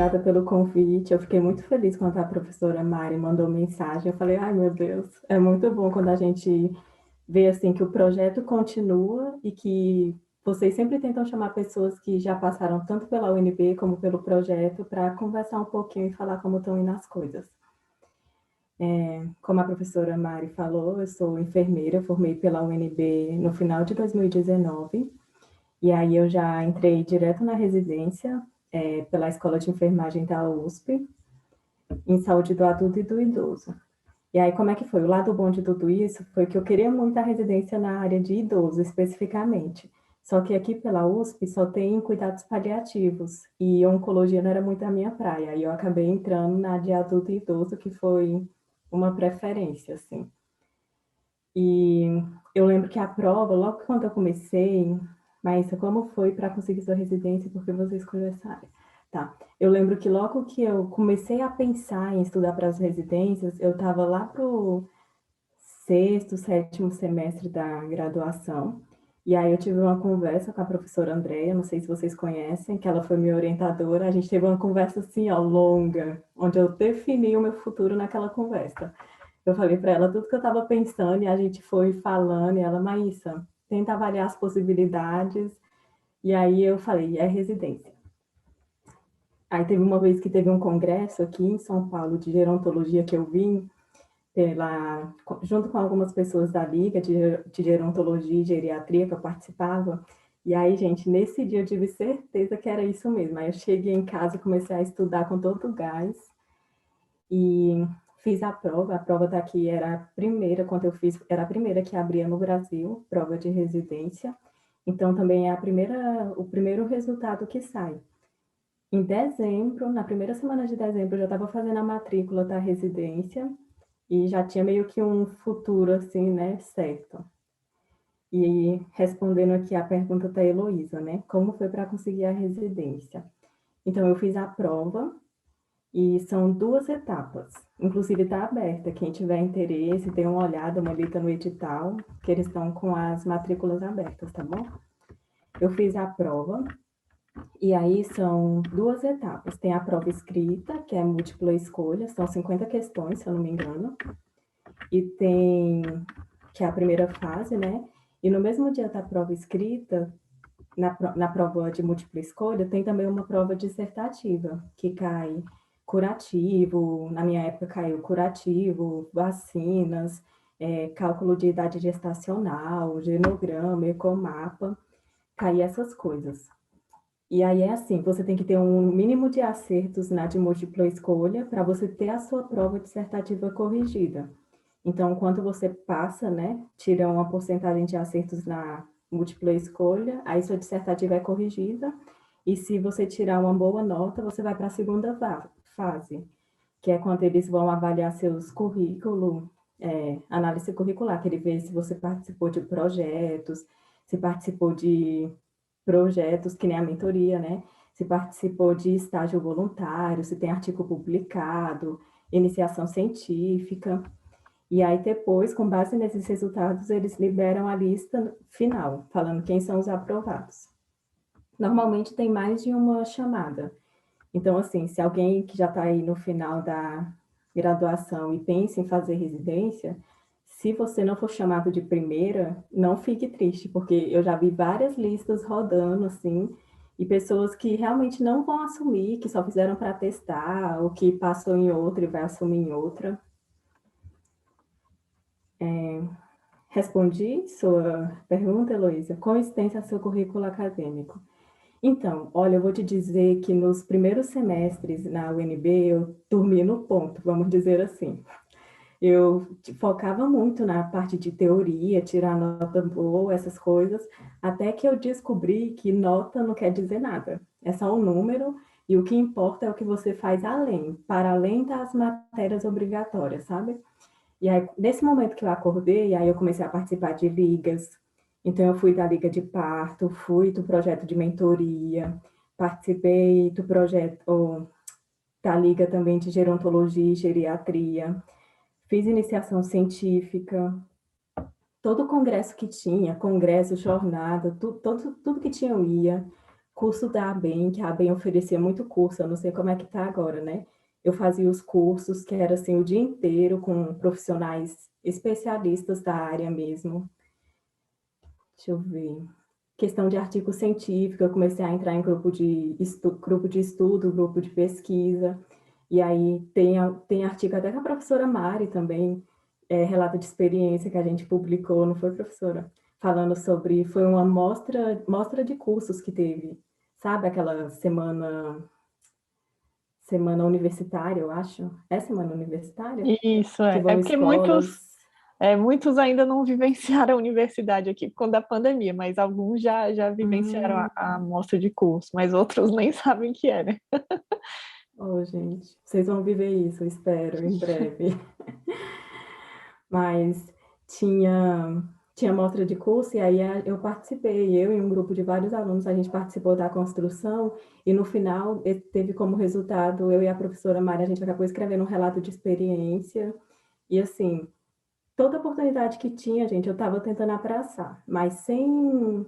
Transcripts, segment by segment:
obrigada pelo convite. Eu fiquei muito feliz quando a professora Mari mandou mensagem. Eu falei, ai meu Deus, é muito bom quando a gente vê assim que o projeto continua e que vocês sempre tentam chamar pessoas que já passaram tanto pela UNB como pelo projeto para conversar um pouquinho e falar como estão indo as coisas. Como a professora Mari falou, eu sou enfermeira, eu formei pela UNB no final de 2019, e aí eu já entrei direto na residência, pela Escola de Enfermagem da USP, em saúde do adulto e do idoso. E aí, como é que foi? O lado bom de tudo isso foi que eu queria muito a residência na área de idoso, especificamente. Só que aqui pela USP só tem cuidados paliativos, e oncologia não era muito a minha praia. Aí eu acabei entrando na de adulto e idoso, que foi uma preferência, assim. E eu lembro que a prova, logo quando eu comecei, Maísa, como foi para conseguir sua residência? Porque você escolheu essa área? Tá. Eu lembro que logo que eu comecei a pensar em estudar para as residências, eu estava lá pro sexto, sétimo semestre da graduação. E aí eu tive uma conversa com a professora Andréia, não sei se vocês conhecem, que ela foi minha orientadora. A gente teve uma conversa assim, ó, longa, onde eu defini o meu futuro naquela conversa. Eu falei para ela tudo que eu estava pensando e a gente foi falando, e ela, Maísa, tenta avaliar as possibilidades. E aí eu falei, é residência. Aí teve uma vez que teve um congresso aqui em São Paulo de gerontologia que eu vim, junto com algumas pessoas da Liga de Gerontologia e Geriatria que eu participava. E aí, gente, nesse dia eu tive certeza que era isso mesmo. Aí eu cheguei em casa, comecei a estudar com todo o gás e fiz a prova daqui era a primeira, quando eu fiz, era a primeira que abria no Brasil, prova de residência. Então também é o primeiro resultado que sai. Em dezembro, na primeira semana de dezembro, eu já estava fazendo a matrícula da residência e já tinha meio que um futuro assim, né, certo. E respondendo aqui a pergunta da Heloísa, né, como foi para conseguir a residência? Então eu fiz a prova, e são duas etapas. Inclusive está aberta. Quem tiver interesse, dê uma olhada, uma lista no edital, que eles estão com as matrículas abertas, tá bom? Eu fiz a prova, e aí são duas etapas. Tem a prova escrita, que é múltipla escolha, são 50 questões, se eu não me engano. E tem, que é a primeira fase, né? E no mesmo dia da prova escrita, na prova de múltipla escolha, tem também uma prova dissertativa, que cai curativo, na minha época caiu curativo, vacinas, cálculo de idade gestacional, genograma, ecomapa, cai essas coisas. E aí é assim, você tem que ter um mínimo de acertos na de múltipla escolha para você ter a sua prova dissertativa corrigida. Então, quando você passa, né, tira uma porcentagem de acertos na múltipla escolha, aí sua dissertativa é corrigida, e se você tirar uma boa nota, você vai para a segunda fase, que é quando eles vão avaliar seus currículos, análise curricular, que ele vê se você participou de projetos, se participou de projetos, que nem a mentoria, né? Se participou de estágio voluntário, se tem artigo publicado, iniciação científica. E aí depois, com base nesses resultados, eles liberam a lista final, falando quem são os aprovados. Normalmente tem mais de uma chamada. Então, assim, se alguém que já está aí no final da graduação e pensa em fazer residência, se você não for chamado de primeira, não fique triste, porque eu já vi várias listas rodando, assim, e pessoas que realmente não vão assumir, que só fizeram para testar, ou que passou em outra e vai assumir em outra. Respondi sua pergunta, Heloísa? Quão extenso é seu currículo acadêmico? Então, olha, eu vou te dizer que nos primeiros semestres na UNB eu dormi no ponto, vamos dizer assim. Eu focava muito na parte de teoria, tirar nota boa, essas coisas, até que eu descobri que nota não quer dizer nada. É só um número e o que importa é o que você faz além, para além das matérias obrigatórias, sabe? E aí, nesse momento que eu acordei, aí eu comecei a participar de ligas. Então, eu fui da liga de parto, fui do projeto de mentoria, participei do projeto da liga também de gerontologia e geriatria, fiz iniciação científica, todo congresso que tinha, congresso, jornada, tudo que tinha eu ia, curso da ABEM, que a ABEM oferecia muito curso, eu não sei como é que está agora, né? Eu fazia os cursos, que era assim, o dia inteiro, com profissionais especialistas da área mesmo. Deixa eu ver. Questão de artigo científico, eu comecei a entrar em grupo de estudo, grupo de pesquisa, e aí tem artigo até com a professora Mari também, relato de experiência que a gente publicou, não foi, professora? Falando sobre, foi uma mostra de cursos que teve, sabe aquela semana universitária, eu acho? É semana universitária? Isso, Que é vão porque muitos, escolas. muitos ainda não vivenciaram a universidade aqui por conta da pandemia, mas alguns já vivenciaram Hum, a amostra de curso, mas outros nem sabem o que é, né? oh, gente, vocês vão viver isso, eu espero, em breve. Mas tinha, tinha mostra de curso, e aí eu participei, eu e um grupo de vários alunos, a gente participou da construção, e no final teve como resultado, eu e a professora Mari, a gente acabou escrevendo um relato de experiência, e assim, toda oportunidade que tinha, gente, eu estava tentando abraçar, mas sem,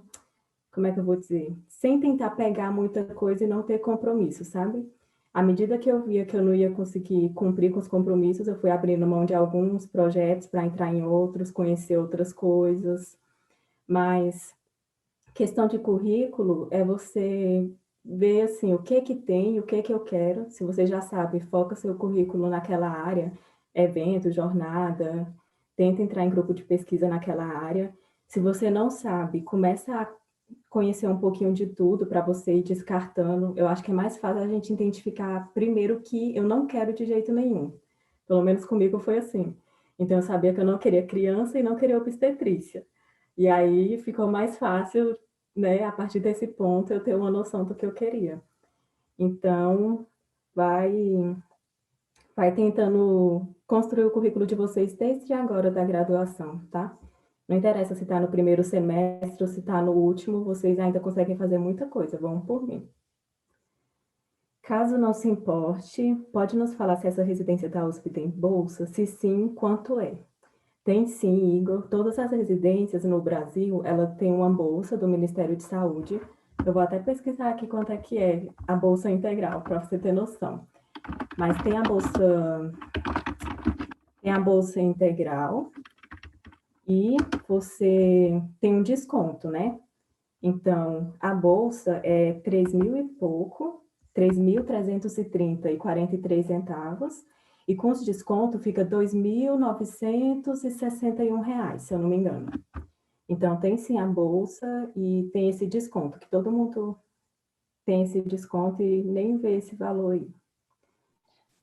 como é que eu vou dizer? Sem tentar pegar muita coisa e não ter compromisso, sabe? À medida que eu via que eu não ia conseguir cumprir com os compromissos, eu fui abrindo mão de alguns projetos para entrar em outros, conhecer outras coisas. Mas questão de currículo é você ver assim o que que tem, o que que eu quero. Se você já sabe, foca seu currículo naquela área, evento, jornada, tenta entrar em grupo de pesquisa naquela área. Se você não sabe, começa a conhecer um pouquinho de tudo para você ir descartando. Eu acho que é mais fácil a gente identificar primeiro que eu não quero de jeito nenhum. Pelo menos comigo foi assim. Então eu sabia que eu não queria criança e não queria obstetrícia. E aí ficou mais fácil, né, a partir desse ponto eu ter uma noção do que eu queria. Então, vai vai tentando construir o currículo de vocês desde agora da graduação, tá? Não interessa se está no primeiro semestre ou se está no último, vocês ainda conseguem fazer muita coisa, vão por mim. Caso não se importe, pode nos falar se essa residência da USP tem bolsa? Se sim, quanto é? Tem sim, Igor. Todas as residências no Brasil, ela tem uma bolsa do Ministério de Saúde. Eu vou até pesquisar aqui quanto é que é a bolsa integral, para você ter noção. Mas tem a bolsa integral e você tem um desconto, né? Então, a bolsa é 3 mil e pouco, 3.330,43 centavos, e com os descontos fica 2.961 reais, se eu não me engano. Então, tem sim a bolsa e tem esse desconto, que todo mundo tem esse desconto e nem vê esse valor aí.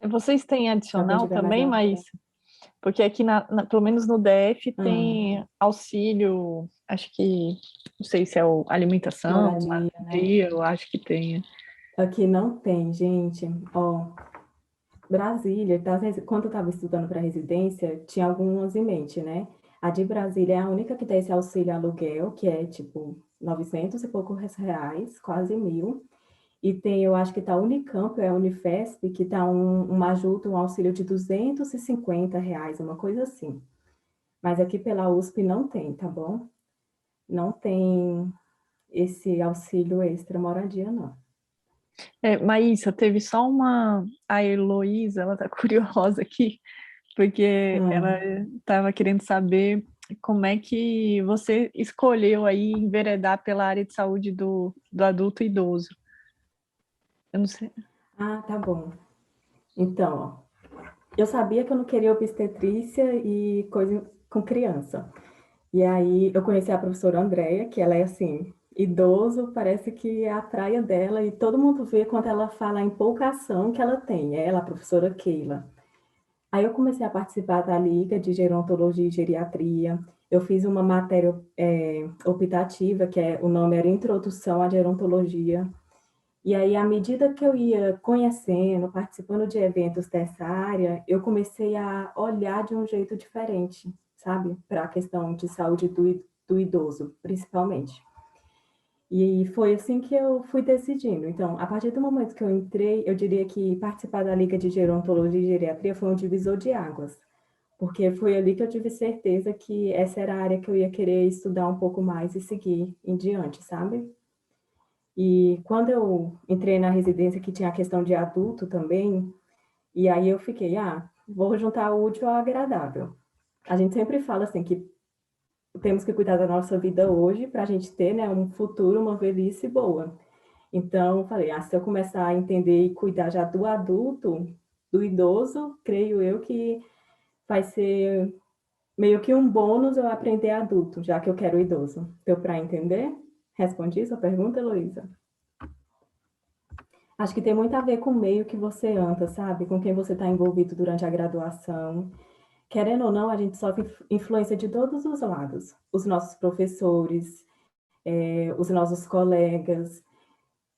Vocês têm Para quem adicional tiver mais também, a... mas porque aqui, pelo menos no DF, Hum, tem auxílio, acho que, não sei se é o alimentação, moradia, né? moradia, eu acho que tem. Aqui não tem, gente. Ó, Brasília, quando eu estava estudando para residência, tinha algumas em mente, né? A de Brasília é a única que tem esse auxílio aluguel, que é tipo 900 e poucos reais, quase 1.000. E tem, eu acho que tá a Unicamp, é a Unifesp, que tá uma ajuda, um auxílio de 250 reais, uma coisa assim. Mas aqui pela USP não tem, tá bom? Não tem esse auxílio extra moradia, não. Maísa, teve só uma. A Heloísa, ela tá curiosa aqui, porque ela Hum. estava querendo saber como é que você escolheu aí enveredar pela área de saúde do adulto e idoso. Eu não sei. Ah, tá bom. Então, ó, eu sabia que eu não queria obstetrícia e coisa com criança. E aí eu conheci a professora Andréia, que ela é assim, idoso, parece que é a praia dela, e todo mundo vê quando ela fala a empolgação que ela tem. Ela, a professora Keila. Aí eu comecei a participar da Liga de Gerontologia e Geriatria. Eu fiz uma matéria optativa, o nome era Introdução à Gerontologia. E aí, à medida que eu ia conhecendo, participando de eventos dessa área, eu comecei a olhar de um jeito diferente, sabe? Para a questão de saúde do idoso, principalmente. E foi assim que eu fui decidindo. Então, a partir do momento que eu entrei, eu diria que participar da Liga de Gerontologia e Geriatria foi um divisor de águas, porque foi ali que eu tive certeza que essa era a área que eu ia querer estudar um pouco mais e seguir em diante, sabe? E quando eu entrei na residência, que tinha a questão de adulto também, e aí eu fiquei, vou juntar o útil ao agradável. A gente sempre fala assim que temos que cuidar da nossa vida hoje para a gente ter, né, um futuro, uma velhice boa. Então, eu falei, se eu começar a entender e cuidar já do adulto, do idoso, creio eu que vai ser meio que um bônus eu aprender adulto, já que eu quero idoso. Deu para entender? Respondi sua pergunta, Heloísa? Acho que tem muito a ver com o meio que você anda, sabe? Com quem você está envolvido durante a graduação. Querendo ou não, a gente sofre influência de todos os lados. Os nossos professores, os nossos colegas.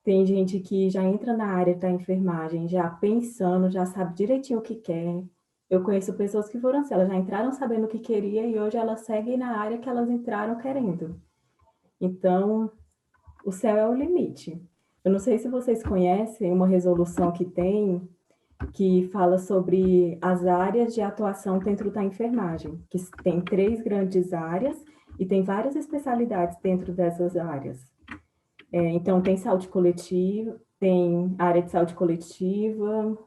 Tem gente que já entra na área da enfermagem, já pensando, já sabe direitinho o que quer. Eu conheço pessoas que foram assim, elas já entraram sabendo o que queria e hoje elas seguem na área que elas entraram querendo. Então, o céu é o limite. Eu não sei se vocês conhecem uma resolução que fala sobre as áreas de atuação dentro da enfermagem, que tem 3 grandes áreas e tem várias especialidades dentro dessas áreas. Então, tem saúde coletiva, tem área de saúde coletiva,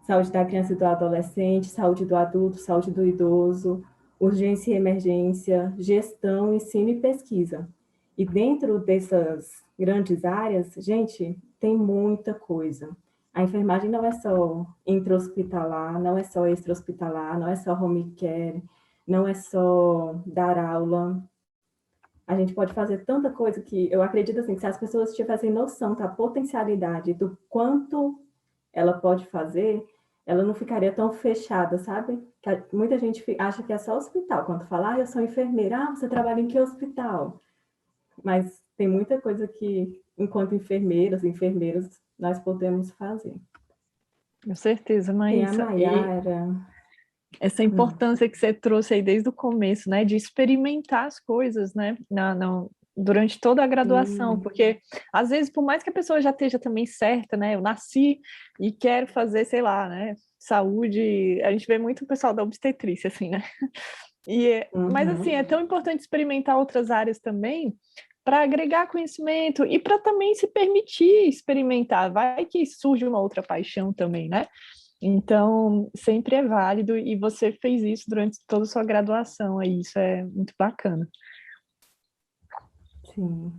saúde da criança e do adolescente, saúde do adulto, saúde do idoso, urgência e emergência, gestão, ensino e pesquisa. E dentro dessas grandes áreas, gente, tem muita coisa. A enfermagem não é só intra-hospitalar, não é só extra-hospitalar, não é só home care, não é só dar aula. A gente pode fazer tanta coisa que eu acredito assim, que se as pessoas tivessem noção da potencialidade do quanto ela pode fazer, ela não ficaria tão fechada, sabe? Muita gente acha que é só hospital. Quando fala, eu sou enfermeira, você trabalha em que hospital? Mas tem muita coisa que, enquanto enfermeiras, enfermeiros, nós podemos fazer. Com certeza, Tem a Maísa. E Maiara. essa importância que você trouxe aí desde o começo, né, de experimentar as coisas, né, durante toda a graduação, Sim. porque às vezes, por mais que a pessoa já esteja também certa, né, eu nasci e quero fazer, sei lá, né, saúde, a gente vê muito o pessoal da obstetrícia, assim, né, mas assim, é tão importante experimentar outras áreas também, para agregar conhecimento e para também se permitir experimentar, vai que surge uma outra paixão também, né? Então, sempre é válido e você fez isso durante toda a sua graduação, aí isso é muito bacana. Sim.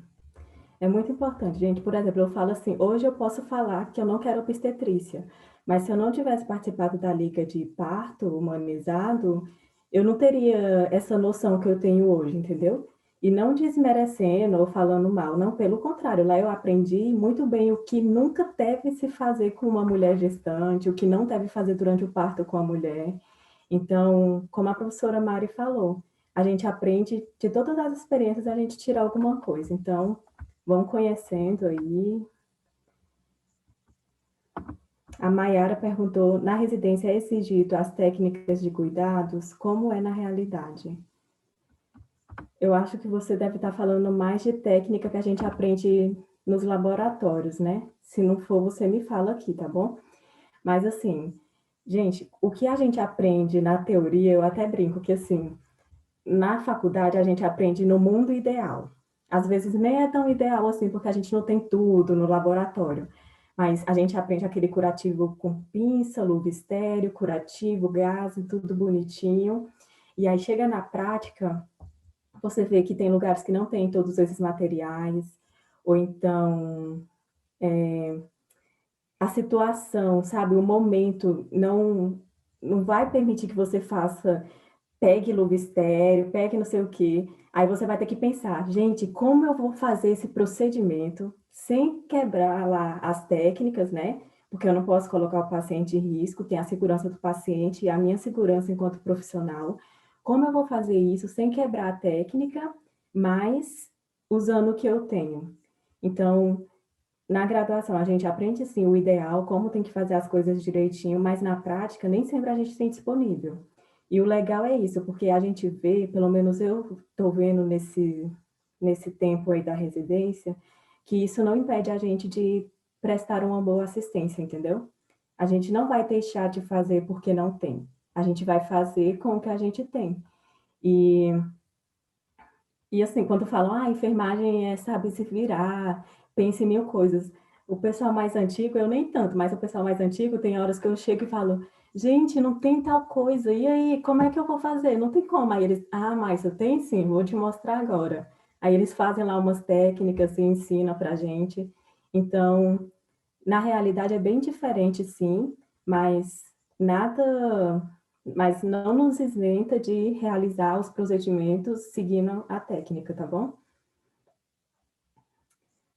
É muito importante, gente. Por exemplo, eu falo assim, hoje eu posso falar que eu não quero obstetrícia, mas se eu não tivesse participado da Liga de Parto Humanizado, eu não teria essa noção que eu tenho hoje, entendeu? E não desmerecendo ou falando mal, não, pelo contrário, lá eu aprendi muito bem o que nunca deve se fazer com uma mulher gestante, o que não deve fazer durante o parto com a mulher. Então, como a professora Mari falou, a gente aprende de todas as experiências, a gente tira alguma coisa. Então, vão conhecendo aí. A Maiara perguntou: na residência é exigido as técnicas de cuidados? Como é na realidade? Eu acho que você deve estar falando mais de técnica que a gente aprende nos laboratórios, né? Se não for, você me fala aqui, tá bom? Mas assim, gente, o que a gente aprende na teoria, eu até brinco que assim, na faculdade a gente aprende no mundo ideal. Às vezes nem é tão ideal assim, porque a gente não tem tudo no laboratório. Mas a gente aprende aquele curativo com pinça, luva estéreo, curativo, gás, tudo bonitinho. E aí chega na prática, você vê que tem lugares que não tem todos esses materiais, ou então a situação, sabe, o momento não vai permitir que você faça pegue luva estéreo, pegue não sei o quê. Aí você vai ter que pensar, gente, como eu vou fazer esse procedimento sem quebrar lá as técnicas, né? Porque eu não posso colocar o paciente em risco, tem a segurança do paciente e a minha segurança enquanto profissional. Como eu vou fazer isso sem quebrar a técnica, mas usando o que eu tenho? Então, na graduação, a gente aprende sim o ideal, como tem que fazer as coisas direitinho, mas na prática nem sempre a gente tem disponível. E o legal é isso, porque a gente vê, pelo menos eu estou vendo nesse tempo aí da residência, que isso não impede a gente de prestar uma boa assistência, entendeu? A gente não vai deixar de fazer porque não tem. A gente vai fazer com o que a gente tem. E E assim, quando falam, enfermagem é saber se virar, pensa em mil coisas. O pessoal mais antigo, eu nem tanto, mas o pessoal mais antigo tem horas que eu chego e falo, gente, não tem tal coisa, e aí, como é que eu vou fazer? Não tem como. Aí eles, mas eu tenho sim, vou te mostrar agora. Aí eles fazem lá umas técnicas e ensinam pra gente. Então, na realidade é bem diferente, sim, mas nada, mas não nos isenta de realizar os procedimentos seguindo a técnica, tá bom?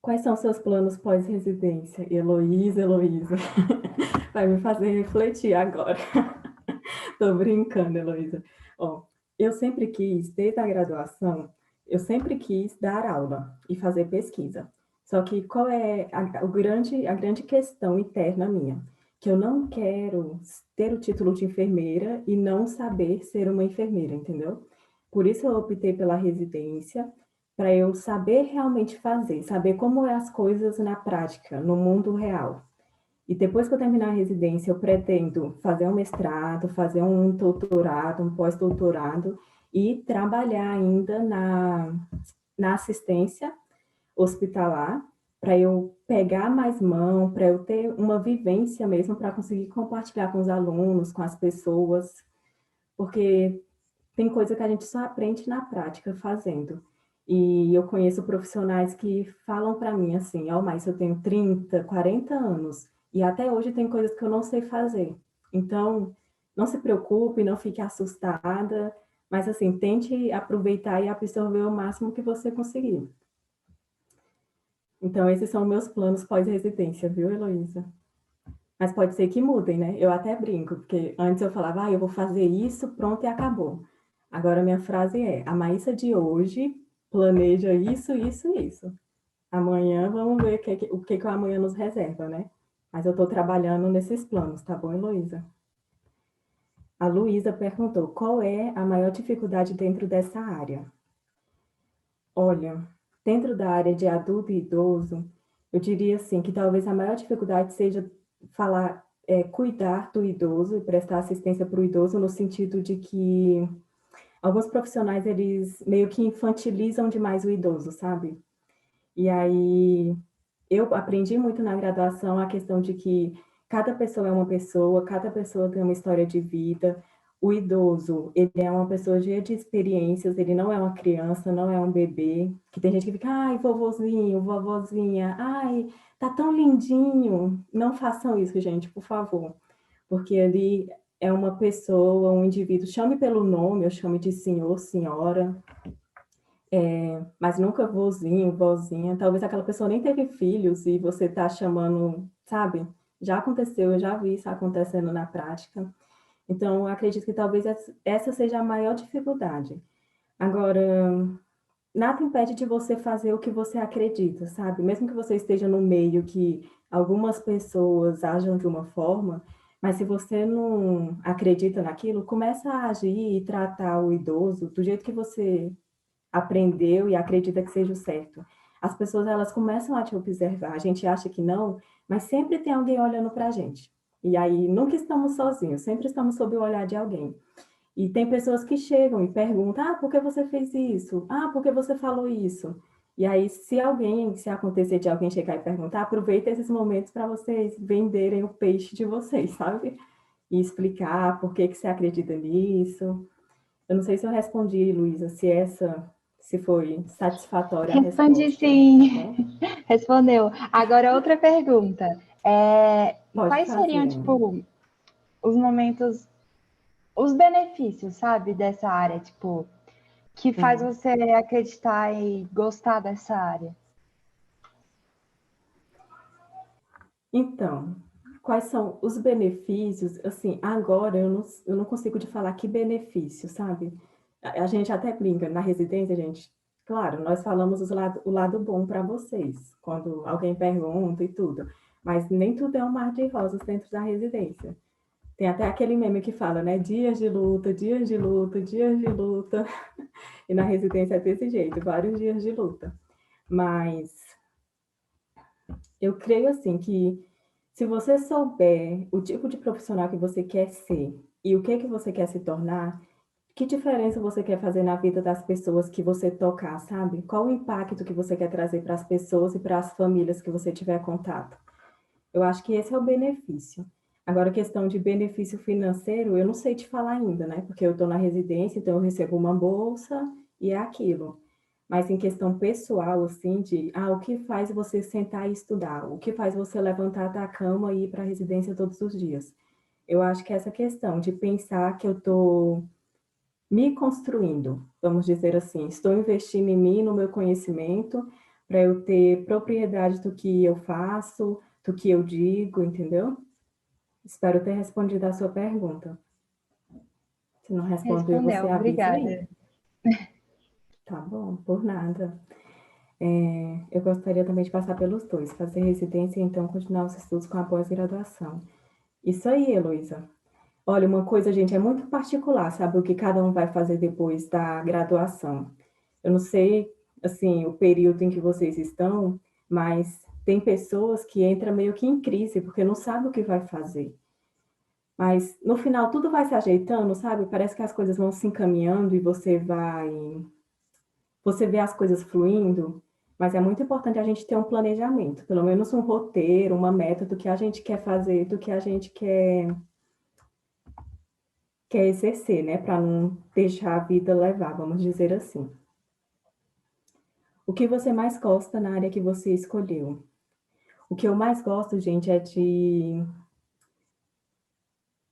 Quais são seus planos pós-residência? Heloísa, Heloísa. Vai me fazer refletir agora. Tô brincando, Heloísa. Ó, eu sempre quis, desde a graduação, eu sempre quis dar aula e fazer pesquisa. Só que qual é a grande questão interna minha? Que eu não quero ter o título de enfermeira e não saber ser uma enfermeira, entendeu? Por isso eu optei pela residência, para eu saber realmente fazer, saber como é as coisas na prática, no mundo real. E depois que eu terminar a residência, eu pretendo fazer um mestrado, fazer um doutorado, um pós-doutorado e trabalhar ainda na assistência hospitalar, para eu pegar mais mão, para eu ter uma vivência mesmo, para conseguir compartilhar com os alunos, com as pessoas, porque tem coisa que a gente só aprende na prática, fazendo. E eu conheço profissionais que falam para mim assim, mas eu tenho 30, 40 anos e até hoje tem coisas que eu não sei fazer. Então, não se preocupe, não fique assustada, mas assim, tente aproveitar e absorver o máximo que você conseguir. Então, esses são meus planos pós-residência, viu, Heloísa? Mas pode ser que mudem, né? Eu até brinco, porque antes eu falava, eu vou fazer isso, pronto e acabou. Agora minha frase é: a Maísa de hoje planeja isso, isso, isso. Amanhã vamos ver o que o amanhã nos reserva, né? Mas eu estou trabalhando nesses planos, tá bom, Heloísa? A Luísa perguntou: qual é a maior dificuldade dentro dessa área? Olha, dentro da área de adulto e idoso, eu diria assim que talvez a maior dificuldade seja cuidar do idoso e prestar assistência para o idoso no sentido de que alguns profissionais eles meio que infantilizam demais o idoso, sabe? E aí eu aprendi muito na graduação a questão de que cada pessoa é uma pessoa, cada pessoa tem uma história de vida. O idoso, ele é uma pessoa cheia de experiências, ele não é uma criança, não é um bebê, que tem gente que fica, vovozinho, vovozinha, tá tão lindinho. Não façam isso, gente, por favor, porque ele é uma pessoa, um indivíduo, chame pelo nome, eu chamo de senhor, senhora, mas nunca vozinho, vozinha. Talvez aquela pessoa nem teve filhos e você tá chamando, sabe? Já aconteceu, eu já vi isso acontecendo na prática. Então, eu acredito que talvez essa seja a maior dificuldade. Agora, nada impede de você fazer o que você acredita, sabe? Mesmo que você esteja no meio que algumas pessoas ajam de uma forma, mas se você não acredita naquilo, começa a agir e tratar o idoso do jeito que você aprendeu e acredita que seja o certo. As pessoas, elas começam a te observar, a gente acha que não, mas sempre tem alguém olhando para a gente. E aí, nunca estamos sozinhos, sempre estamos sob o olhar de alguém. E tem pessoas que chegam e perguntam, por que você fez isso? Por que você falou isso? E aí, se acontecer de alguém chegar e perguntar, aproveita esses momentos para vocês venderem o peixe de vocês, sabe? E explicar por que você acredita nisso. Eu não sei se eu respondi, Luísa, se foi satisfatória a Respondi resposta, tá sim, bom? respondeu. Agora, outra pergunta. Pode Quais seriam, fazer. tipo, os momentos, os benefícios, sabe, dessa área, tipo, que faz Hum. você acreditar e gostar dessa área? Então, quais são os benefícios? Assim, agora eu não consigo te falar que benefício, sabe? A gente até brinca na residência, gente. Claro, nós falamos o lado bom para vocês, quando alguém pergunta e tudo. Mas nem tudo é um mar de rosas dentro da residência. Tem até aquele meme que fala, né? Dias de luta, dias de luta, dias de luta. E na residência é desse jeito, vários dias de luta. Mas eu creio assim que se você souber o tipo de profissional que você quer ser e o que você quer se tornar, que diferença você quer fazer na vida das pessoas que você tocar, sabe? Qual o impacto que você quer trazer para as pessoas e para as famílias que você tiver contato? Eu acho que esse é o benefício. Agora, questão de benefício financeiro, eu não sei te falar ainda, né? Porque eu estou na residência, então eu recebo uma bolsa e é aquilo. Mas em questão pessoal, assim, o que faz você sentar e estudar? O que faz você levantar da cama e ir para a residência todos os dias? Eu acho que essa questão de pensar que eu estou me construindo, vamos dizer assim, estou investindo em mim, no meu conhecimento, para eu ter propriedade do que eu faço, do que eu digo, entendeu? Espero ter respondido a sua pergunta. Se não respondeu, você Respondeu, avisa aí. obrigada. Tá bom, por nada. Eu gostaria também de passar pelos dois, fazer residência e então continuar os estudos com a pós-graduação. Isso aí, Heloísa. Olha, uma coisa, gente, é muito particular, sabe, o que cada um vai fazer depois da graduação. Eu não sei, assim, o período em que vocês estão, mas tem pessoas que entram meio que em crise, porque não sabe o que vai fazer. Mas no final tudo vai se ajeitando, sabe? Parece que as coisas vão se encaminhando e você vê as coisas fluindo, mas é muito importante a gente ter um planejamento, pelo menos um roteiro, uma meta do que a gente quer fazer, do que a gente quer exercer, né? Para não deixar a vida levar, vamos dizer assim. O que você mais gosta na área que você escolheu? O que eu mais gosto, gente, é de,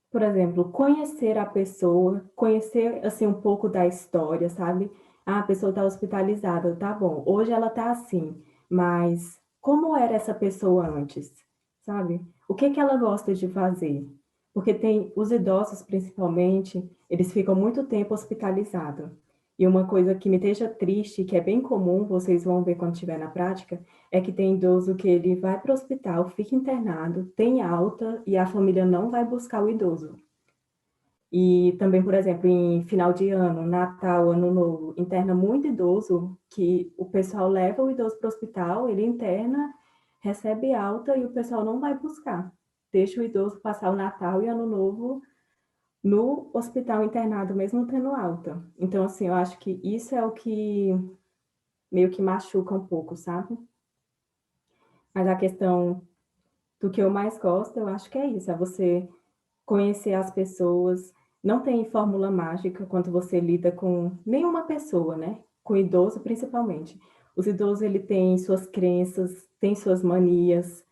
por exemplo, conhecer a pessoa, conhecer assim um pouco da história, sabe? Ah, a pessoa está hospitalizada, tá bom. Hoje ela está assim, mas como era essa pessoa antes, sabe? O que que ela gosta de fazer? Porque tem os idosos, principalmente, eles ficam muito tempo hospitalizados. E uma coisa que me deixa triste, que é bem comum, vocês vão ver quando estiver na prática, é que tem idoso que ele vai para o hospital, fica internado, tem alta e a família não vai buscar o idoso. E também, por exemplo, em final de ano, Natal, Ano Novo, interna muito idoso, que o pessoal leva o idoso para o hospital, ele interna, recebe alta e o pessoal não vai buscar. Deixa o idoso passar o Natal e Ano Novo no hospital internado, mesmo tendo alta. Então, assim, eu acho que isso é o que meio que machuca um pouco, sabe? Mas a questão do que eu mais gosto, eu acho que é isso, é você conhecer as pessoas. Não tem fórmula mágica quando você lida com nenhuma pessoa, né? Com idoso, principalmente. Os idosos, ele tem suas crenças, tem suas manias,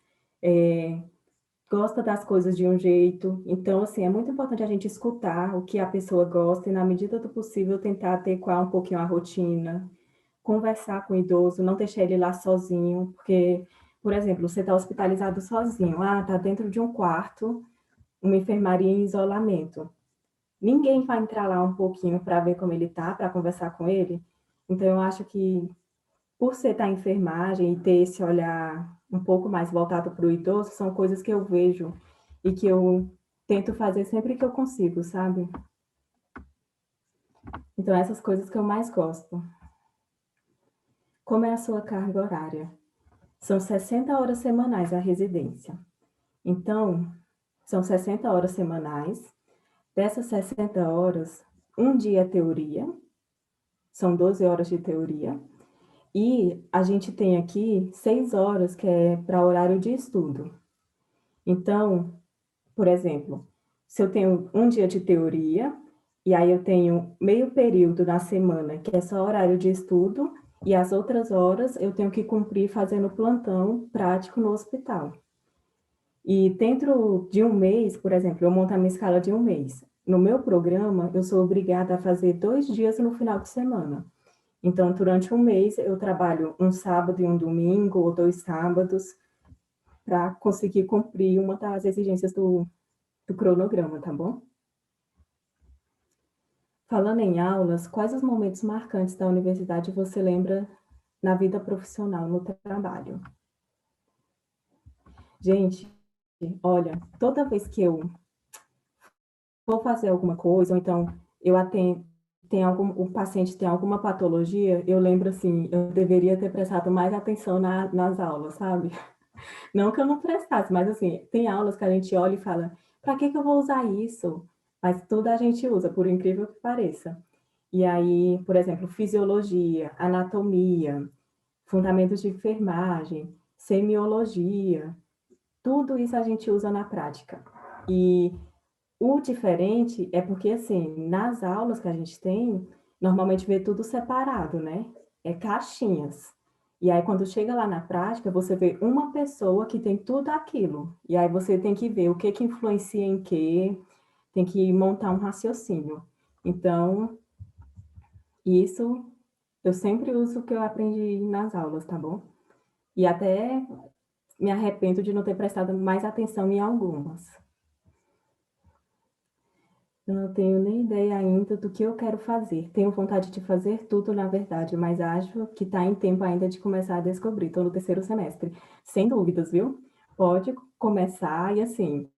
gosta das coisas de um jeito. Então, assim, é muito importante a gente escutar o que a pessoa gosta e, na medida do possível, tentar adequar um pouquinho a rotina, conversar com o idoso, não deixar ele lá sozinho, porque, por exemplo, você está hospitalizado sozinho, está dentro de um quarto, uma enfermaria em isolamento. Ninguém vai entrar lá um pouquinho para ver como ele está, para conversar com ele. Então, eu acho que, por você estar em enfermagem e ter esse olhar um pouco mais voltado para o idoso, são coisas que eu vejo e que eu tento fazer sempre que eu consigo, sabe? Então, essas coisas que eu mais gosto. Como é a sua carga horária? São 60 horas semanais a residência. Então, são 60 horas semanais. Dessas 60 horas, um dia é teoria, são 12 horas de teoria, e a gente tem aqui 6 horas que é para horário de estudo. Então, por exemplo, se eu tenho um dia de teoria, e aí eu tenho meio período na semana, que é só horário de estudo, e as outras horas eu tenho que cumprir fazendo plantão prático no hospital. E dentro de um mês, por exemplo, eu monto a minha escala de um mês. No meu programa, eu sou obrigada a fazer 2 dias no final de semana. Então, durante um mês, eu trabalho um sábado e um domingo, ou 2 sábados, para conseguir cumprir uma das exigências do cronograma, tá bom? Falando em aulas, quais os momentos marcantes da universidade você lembra na vida profissional, no trabalho? Gente, olha, toda vez que eu vou fazer alguma coisa, ou então eu atendo, o paciente tem alguma patologia, eu lembro assim, eu deveria ter prestado mais atenção nas aulas, sabe? Não que eu não prestasse, mas assim, tem aulas que a gente olha e fala, para que eu vou usar isso? mas tudo a gente usa, por incrível que pareça. E aí, por exemplo, fisiologia, anatomia, fundamentos de enfermagem, semiologia, tudo isso a gente usa na prática. E o diferente é porque, assim, nas aulas que a gente tem, normalmente vê tudo separado, né? É caixinhas. E aí, quando chega lá na prática, você vê uma pessoa que tem tudo aquilo. E aí você tem que ver o que que influencia em quê, tem que montar um raciocínio. Então, isso eu sempre uso o que eu aprendi nas aulas, tá bom? E até me arrependo de não ter prestado mais atenção em algumas. Eu não tenho nem ideia ainda do que eu quero fazer. Tenho vontade de fazer tudo, na verdade, mas acho que está em tempo ainda de começar a descobrir. Estou no terceiro semestre. Sem dúvidas, viu? Pode começar e, assim,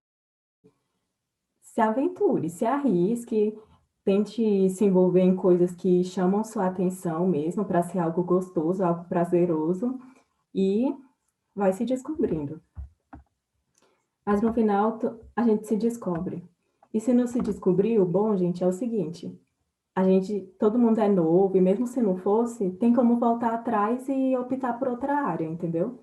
se aventure, se arrisque, tente se envolver em coisas que chamam sua atenção mesmo, para ser algo gostoso, algo prazeroso, e vai se descobrindo. Mas no final, a gente se descobre. E se não se descobrir, o bom, gente, é o seguinte: todo mundo é novo, e mesmo se não fosse, tem como voltar atrás e optar por outra área, entendeu?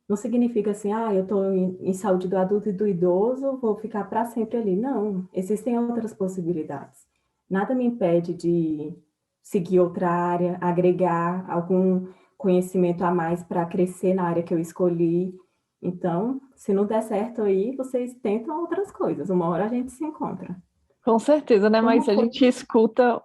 Não significa assim, eu estou em saúde do adulto e do idoso, vou ficar para sempre ali. Não, existem outras possibilidades. Nada me impede de seguir outra área, agregar algum conhecimento a mais para crescer na área que eu escolhi. Então, se não der certo aí, vocês tentam outras coisas. Uma hora a gente se encontra. Com certeza, né? Como Mas a foi? gente escuta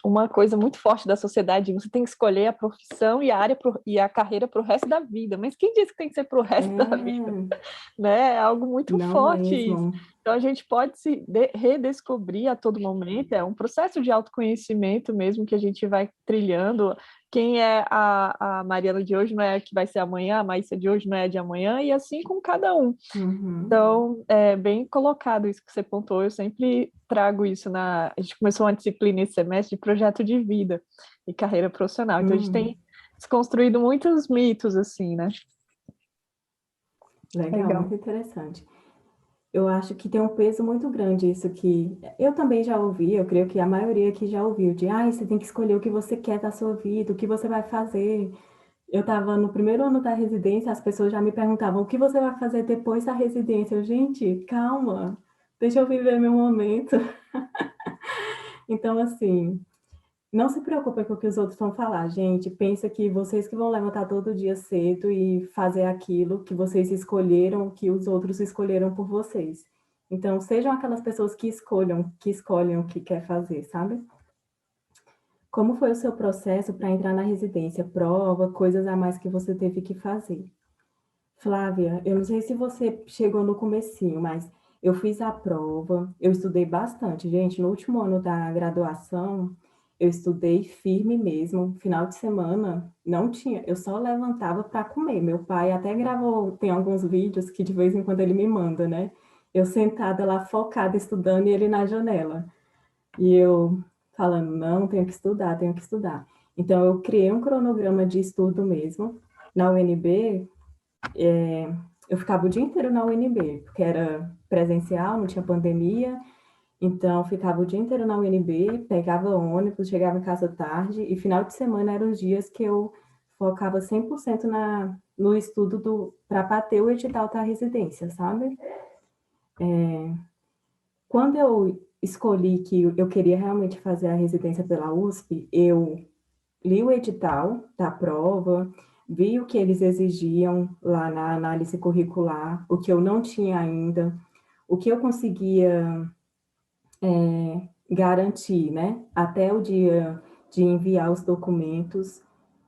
uma coisa muito forte da sociedade. Você tem que escolher a profissão e a área e a carreira para o resto da vida. Mas quem disse que tem que ser para o resto da vida? É, Né? É algo muito não forte isso. mesmo. Então a gente pode se redescobrir a todo momento. É um processo de autoconhecimento mesmo que a gente vai trilhando. Quem é a Mariana de hoje não é a que vai ser amanhã, a Maísa de hoje não é a de amanhã, e assim com cada um. Uhum. Então, é bem colocado isso que você pontuou. Eu sempre trago isso na. A gente começou uma disciplina esse semestre de projeto de vida e carreira profissional. Então, a gente tem desconstruído muitos mitos, assim, né? Legal, Legal. muito interessante. Eu acho que tem um peso muito grande isso que eu também já ouvi, eu creio que a maioria aqui já ouviu, de você tem que escolher o que você quer da sua vida, o que você vai fazer. Eu estava no primeiro ano da residência, as pessoas já me perguntavam o que você vai fazer depois da residência. Gente, calma, deixa eu viver meu momento. Então, assim, não se preocupe com o que os outros vão falar, gente. Pensa que vocês que vão levantar todo dia cedo e fazer aquilo que vocês escolheram, que os outros escolheram por vocês. Então, sejam aquelas pessoas que escolhem o que quer fazer, sabe? Como foi o seu processo para entrar na residência? Prova, coisas a mais que você teve que fazer? Flávia, eu não sei se você chegou no comecinho, mas eu fiz a prova, eu estudei bastante, gente. No último ano da graduação, eu estudei firme mesmo. Final de semana, não tinha, eu só levantava para comer. Meu pai até gravou, tem alguns vídeos que de vez em quando ele me manda, né? Eu sentada lá focada estudando e ele na janela. E eu falando, não, tenho que estudar, tenho que estudar. Então, eu criei um cronograma de estudo mesmo. Na UNB, eu ficava o dia inteiro na UNB, porque era presencial, não tinha pandemia, então para o dia inteiro na UNB, pegava ônibus, chegava em casa tarde, e final de semana eram os dias que eu focava 100% no estudo para bater o edital da residência, sabe? Quando eu escolhi que eu queria realmente fazer a residência pela USP, eu li o edital da prova, vi o que eles exigiam lá na análise curricular, o que eu não tinha ainda, o que eu conseguia garantir, né, até o dia de enviar os documentos.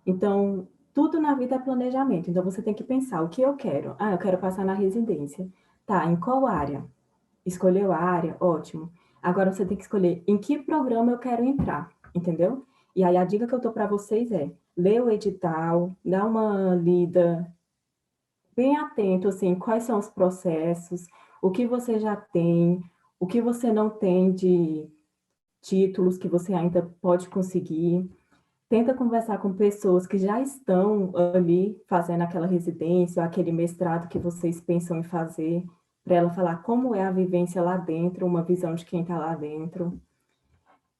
Então, tudo na vida é planejamento. Então, você tem que pensar, o que eu quero? Eu quero passar na residência. Tá, em qual área? Escolheu a área? Ótimo. Agora você tem que escolher em que programa eu quero entrar, entendeu? E aí a dica que eu dou para vocês é ler o edital, dar uma lida bem atento, assim, quais são os processos, o que você já tem, o que você não tem de títulos que você ainda pode conseguir. Tenta conversar com pessoas que já estão ali fazendo aquela residência, aquele mestrado que vocês pensam em fazer. para ela falar como é a vivência lá dentro, uma visão de quem está lá dentro.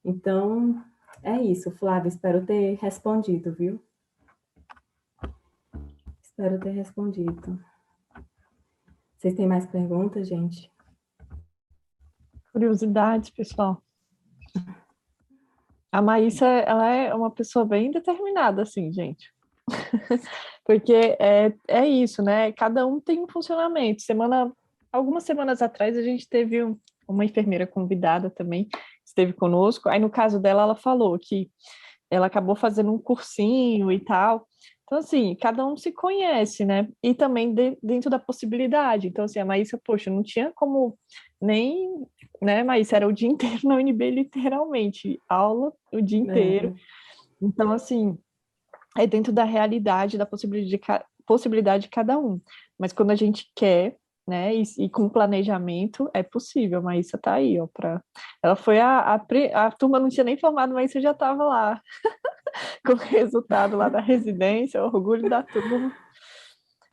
Então, é isso, Flávia, espero ter respondido, viu? Espero ter respondido. Vocês têm mais perguntas, gente? Curiosidades, pessoal. A Maísa, ela é uma pessoa bem determinada, assim, gente. Porque é isso, né? Cada um tem um funcionamento. Algumas semanas atrás, a gente teve uma enfermeira convidada também, que esteve conosco. Aí, no caso dela, ela falou que ela acabou fazendo um cursinho e tal. Então, assim, cada um se conhece, né? E também dentro da possibilidade. Então, assim, a Maísa, poxa, não tinha como nem, né, Maísa, era o dia inteiro na UNB, literalmente, aula o dia inteiro. É, Então, assim, é dentro da realidade, da possibilidade de cada um. Mas quando a gente quer, né, e com planejamento, é possível. A Maísa tá aí, ó, ela foi a turma não tinha nem formado, mas você já estava lá com o resultado lá da residência, orgulho da turma.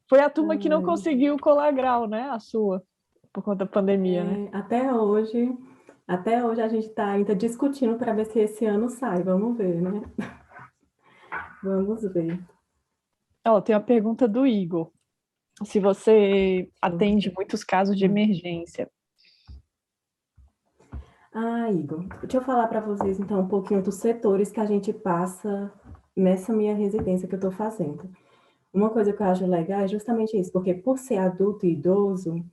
Foi a turma que não conseguiu colar grau, né? A sua, por conta da pandemia, né? até hoje a gente está ainda discutindo para ver se esse ano sai. Vamos ver, né? Vamos ver. Ó, tem a pergunta do Igor. Se você atende muitos casos de emergência. Igor, deixa eu falar para vocês então um pouquinho dos setores que a gente passa nessa minha residência que eu estou fazendo. Uma coisa que eu acho legal é justamente isso, porque por ser adulto e idoso,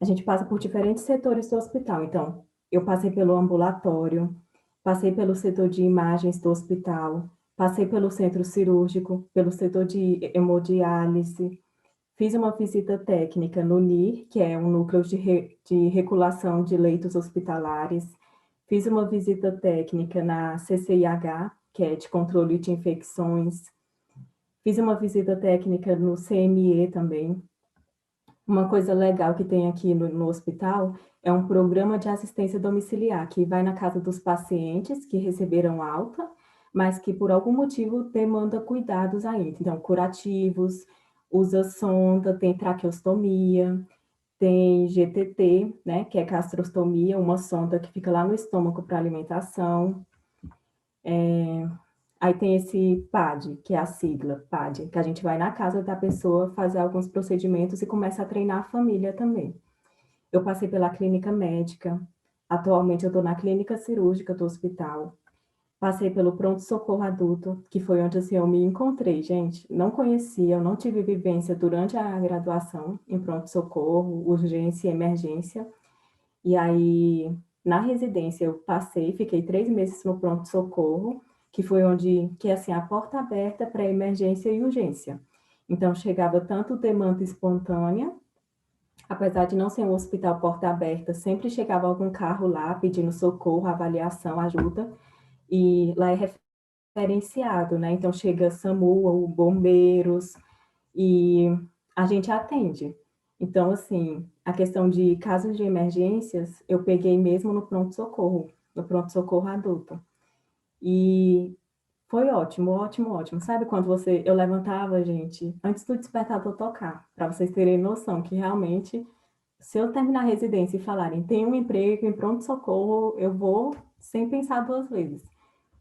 a gente passa por diferentes setores do hospital. Então, eu passei pelo ambulatório, passei pelo setor de imagens do hospital, passei pelo centro cirúrgico, pelo setor de hemodiálise, fiz uma visita técnica no NIR, que é um núcleo de regulação de leitos hospitalares, fiz uma visita técnica na CCIH, que é de controle de infecções, fiz uma visita técnica no CME também. Uma coisa legal que tem aqui no hospital é um programa de assistência domiciliar, que vai na casa dos pacientes que receberam alta, mas que por algum motivo demanda cuidados ainda. Então, curativos, usa sonda, tem traqueostomia, tem GTT, né, que é gastrostomia, uma sonda que fica lá no estômago para alimentação. Aí tem esse PAD, que é a sigla PAD, que a gente vai na casa da pessoa fazer alguns procedimentos e começa a treinar a família também. Eu passei pela clínica médica, atualmente eu estou na clínica cirúrgica do hospital. Passei pelo pronto-socorro adulto, que foi onde assim, eu me encontrei, gente. Não conhecia, eu não tive vivência durante a graduação em pronto-socorro, urgência e emergência. E aí, na residência, eu passei, fiquei 3 meses no pronto-socorro, que foi onde, que é assim, a porta aberta para emergência e urgência. Então, chegava tanto demanda espontânea, apesar de não ser um hospital porta aberta, sempre chegava algum carro lá pedindo socorro, avaliação, ajuda, e lá é referenciado, né? Então, chega SAMU ou bombeiros, e a gente atende. Então, assim, a questão de casos de emergências, eu peguei mesmo no pronto-socorro adulto. E foi ótimo, ótimo, ótimo. Sabe quando eu levantava, gente, antes do despertador tocar, para vocês terem noção que realmente, se eu terminar a residência e falarem, tem um emprego em pronto-socorro, eu vou sem pensar duas vezes.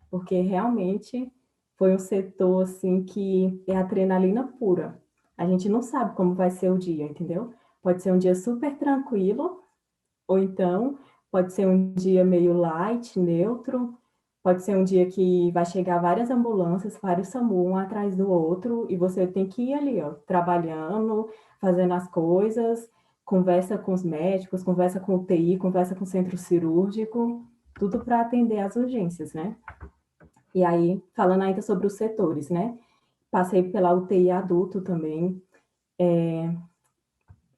Porque realmente foi um setor, assim, que é adrenalina pura. A gente não sabe como vai ser o dia, entendeu? Pode ser um dia super tranquilo, ou então pode ser um dia meio light, neutro, pode ser um dia que vai chegar várias ambulâncias, vários SAMU, um atrás do outro, e você tem que ir ali, ó, trabalhando, fazendo as coisas, conversa com os médicos, conversa com o UTI, conversa com o centro cirúrgico, tudo para atender às urgências, né? E aí, falando ainda sobre os setores, né? Passei pela UTI adulto também,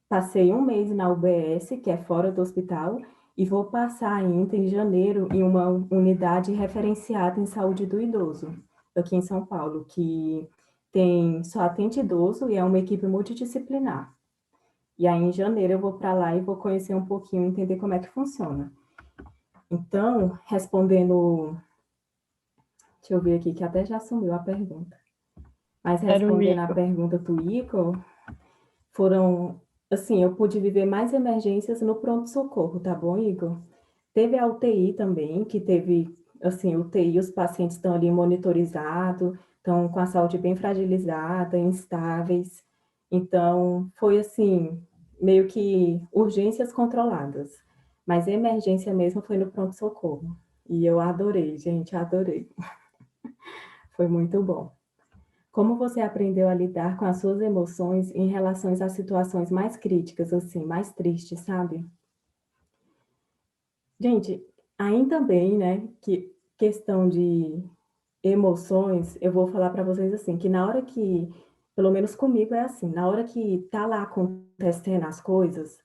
passei um mês na UBS, que é fora do hospital, e vou passar ainda em janeiro em uma unidade referenciada em saúde do idoso, aqui em São Paulo, que só atende idoso e é uma equipe multidisciplinar. E aí, em janeiro, eu vou para lá e vou conhecer um pouquinho, entender como é que funciona. Então, respondendo, deixa eu ver aqui, que até já sumiu a pergunta. Mas Era o respondendo a Igor. pergunta do Igor, foram assim, eu pude viver mais emergências no pronto-socorro, tá bom, Igor? Teve a UTI também, que teve, assim, UTI, os pacientes estão ali monitorizados, estão com a saúde bem fragilizada, instáveis. Então, foi assim, meio que urgências controladas. Mas emergência mesmo foi no pronto-socorro. E eu adorei, gente, adorei. Foi muito bom. Como você aprendeu a lidar com as suas emoções em relação às situações mais críticas, assim, mais tristes, sabe? Gente, ainda bem, né, que questão de emoções, eu vou falar para vocês assim, que na hora que, pelo menos comigo é assim, na hora que tá lá acontecendo as coisas,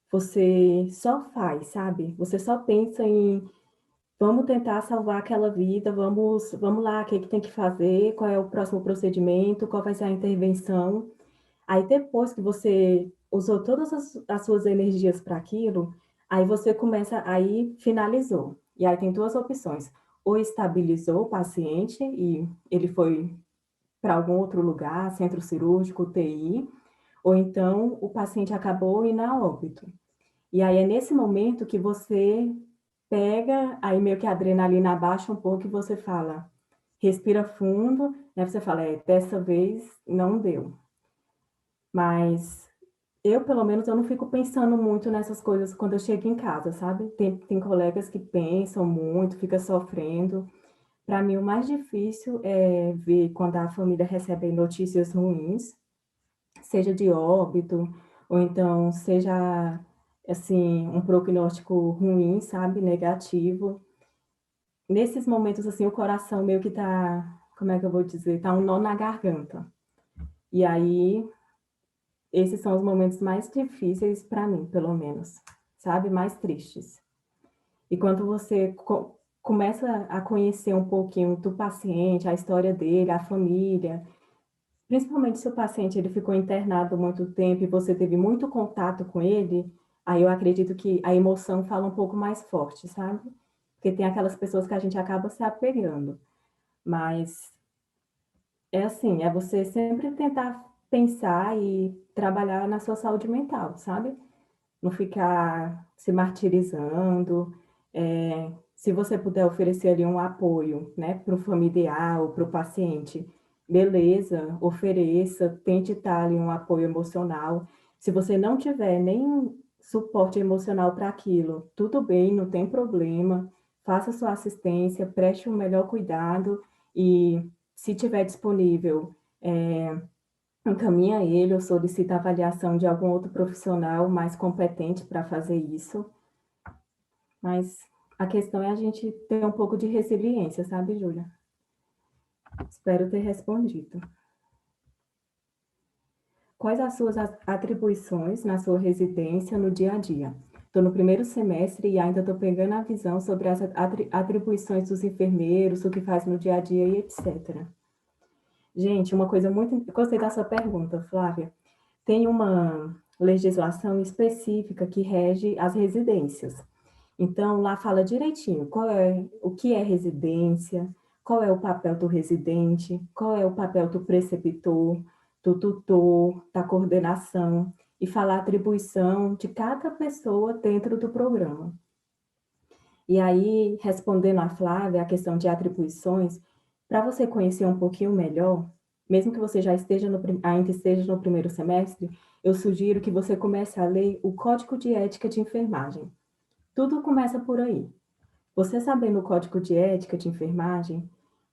você só faz, sabe? Você só pensa em vamos tentar salvar aquela vida, vamos lá, o que que tem que fazer, qual é o próximo procedimento, qual vai ser a intervenção. Aí depois que você usou todas as suas energias para aquilo, aí você começa, aí finalizou. E aí tem duas opções. Ou estabilizou o paciente e ele foi para algum outro lugar, centro cirúrgico, UTI, ou então o paciente acabou indo a óbito. E aí é nesse momento que você pega, aí meio que a adrenalina abaixa um pouco e você fala, respira fundo, né? Você fala, dessa vez não deu. Mas eu, pelo menos, eu não fico pensando muito nessas coisas quando eu chego em casa, sabe? Tem colegas que pensam muito, fica sofrendo. Para mim, o mais difícil é ver quando a família recebe notícias ruins, seja de óbito, ou então seja, assim, um prognóstico ruim, sabe? Negativo. Nesses momentos, assim, o coração meio que tá, como é que eu vou dizer? Tá um nó na garganta. E aí esses são os momentos mais difíceis para mim, pelo menos, sabe? Mais tristes. E quando você começa a conhecer um pouquinho do paciente, a história dele, a família, principalmente se o paciente ele ficou internado muito tempo e você teve muito contato com ele, aí eu acredito que a emoção fala um pouco mais forte, sabe? Porque tem aquelas pessoas que a gente acaba se apegando. Mas é assim, é você sempre tentar pensar e trabalhar na sua saúde mental, sabe? Não ficar se martirizando. Se você puder oferecer ali um apoio, né, para o familiar ou para o paciente, beleza, ofereça, tente dar ali um apoio emocional. Se você não tiver nem suporte emocional para aquilo, tudo bem, não tem problema, faça sua assistência, preste o melhor cuidado e, se tiver disponível, encaminha ele ou solicita a avaliação de algum outro profissional mais competente para fazer isso. Mas a questão é a gente ter um pouco de resiliência, sabe, Júlia? Espero ter respondido. Quais as suas atribuições na sua residência no dia a dia? Estou no primeiro semestre e ainda estou pegando a visão sobre as atribuições dos enfermeiros, o que faz no dia a dia e etc. Gente, uma coisa muito... Gostei da sua pergunta, Flávia. Tem uma legislação específica que rege as residências. Então, lá fala direitinho o que é residência, qual é o papel do residente, qual é o papel do preceptor, do tutor, da coordenação, e fala a atribuição de cada pessoa dentro do programa. E aí, respondendo a Flávia, a questão de atribuições, para você conhecer um pouquinho melhor, mesmo que você já ainda esteja no primeiro semestre, eu sugiro que você comece a ler o Código de Ética de Enfermagem. Tudo começa por aí. Você sabendo o Código de Ética de Enfermagem,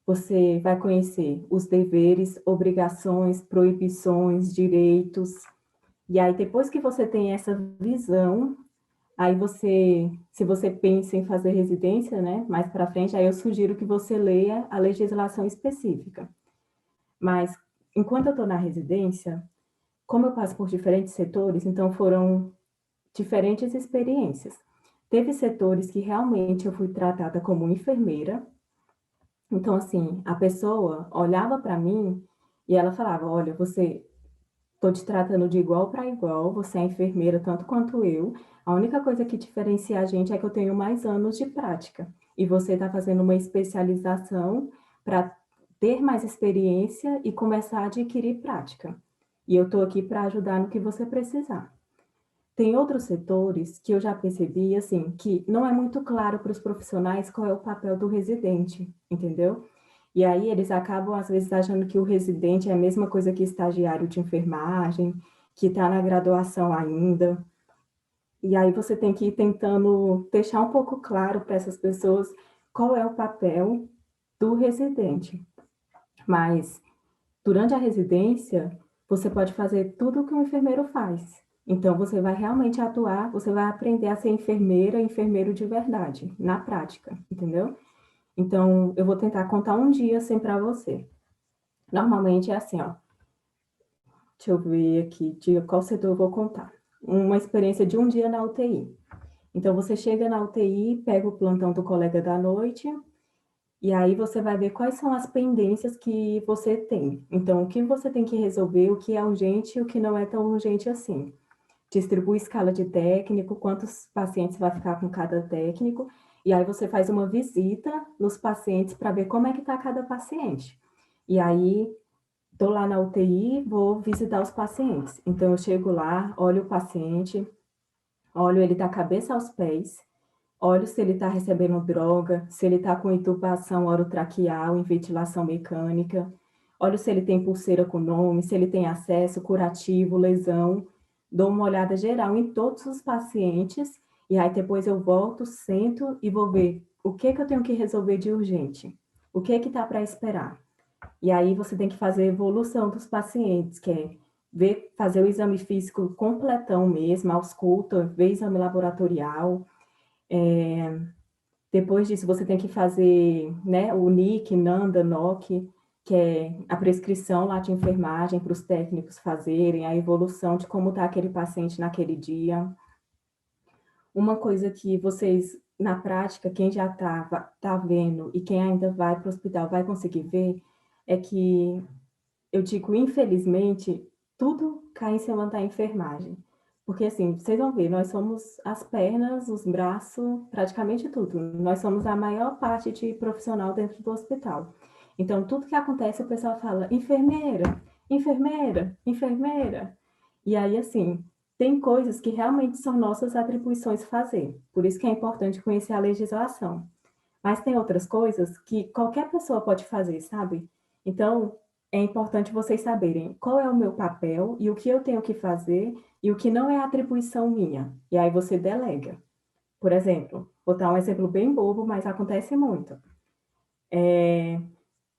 você vai conhecer os deveres, obrigações, proibições, direitos. E aí, depois que você tem essa visão, aí você, se você pensa em fazer residência, né, mais para frente, aí eu sugiro que você leia a legislação específica. Mas, enquanto eu estou na residência, como eu passo por diferentes setores, então foram diferentes experiências. Teve setores que realmente eu fui tratada como enfermeira. Então, assim, a pessoa olhava para mim e ela falava: Olha, você, estou te tratando de igual para igual, você é enfermeira tanto quanto eu. A única coisa que diferencia a gente é que eu tenho mais anos de prática e você está fazendo uma especialização para ter mais experiência e começar a adquirir prática. E eu estou aqui para ajudar no que você precisar. tem outros setores que eu já percebi, assim, que não é muito claro para os profissionais qual é o papel do residente, entendeu? E aí eles acabam, às vezes, achando que o residente é a mesma coisa que estagiário de enfermagem, que está na graduação ainda. E aí você tem que ir tentando deixar um pouco claro para essas pessoas qual é o papel do residente. Mas durante a residência, você pode fazer tudo o que um enfermeiro faz. Então, você vai realmente atuar, você vai aprender a ser enfermeira, enfermeiro de verdade, na prática, entendeu? Então, eu vou tentar contar um dia assim para você. Normalmente é assim, ó. Deixa eu ver aqui, de qual setor eu vou contar. Uma experiência de um dia na UTI. Então, você chega na UTI, pega o plantão do colega da noite, e aí você vai ver quais são as pendências que você tem. Então, o que você tem que resolver, o que é urgente e o que não é tão urgente assim. Distribui escala de técnico, quantos pacientes vai ficar com cada técnico, e aí você faz uma visita nos pacientes para ver como é que está cada paciente. E aí, estou lá na UTI, vou visitar os pacientes. Então, eu chego lá, olho o paciente, olho ele da cabeça aos pés, olho se ele está recebendo droga, se ele está com intubação orotraqueal, em ventilação mecânica, olho se ele tem pulseira com nome, se ele tem acesso, curativo, lesão, dou uma olhada geral em todos os pacientes, e aí depois eu volto, sento e vou ver o que eu tenho que resolver de urgente, o que está para esperar. E aí você tem que fazer a evolução dos pacientes, que é ver, fazer o exame físico completão mesmo, ausculta, ver exame laboratorial. Depois disso, você tem que fazer, né, o NIC, NANDA, NOC, que é a prescrição lá de enfermagem para os técnicos fazerem, a evolução de como está aquele paciente naquele dia. Uma coisa que vocês, na prática, quem já tá vendo e quem ainda vai para o hospital vai conseguir ver, é que eu digo, infelizmente, tudo cai em cima da enfermagem. Porque, assim, vocês vão ver, nós somos as pernas, os braços, praticamente tudo. Nós somos a maior parte de profissional dentro do hospital. Então, tudo que acontece, o pessoal fala, enfermeira, enfermeira, enfermeira. E aí, assim, tem coisas que realmente são nossas atribuições fazer. Por isso que é importante conhecer a legislação. Mas tem outras coisas que qualquer pessoa pode fazer, sabe? Então, é importante vocês saberem qual é o meu papel e o que eu tenho que fazer e o que não é atribuição minha. E aí você delega. Por exemplo, vou dar um exemplo bem bobo, mas acontece muito.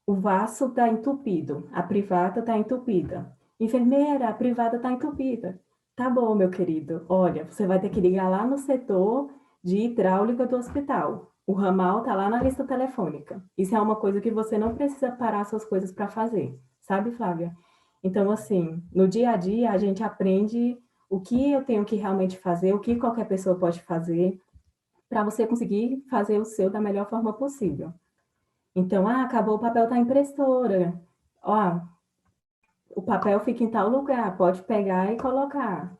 O vaso está entupido, a privada está entupida. Enfermeira, a privada está entupida. Tá bom, meu querido. Olha, você vai ter que ligar lá no setor de hidráulica do hospital. O ramal está lá na lista telefônica. Isso é uma coisa que você não precisa parar suas coisas para fazer, sabe, Flávia? Então, assim, no dia a dia a gente aprende o que eu tenho que realmente fazer, o que qualquer pessoa pode fazer, para você conseguir fazer o seu da melhor forma possível. Então, acabou o papel da impressora. Ó, o papel fica em tal lugar, pode pegar e colocar.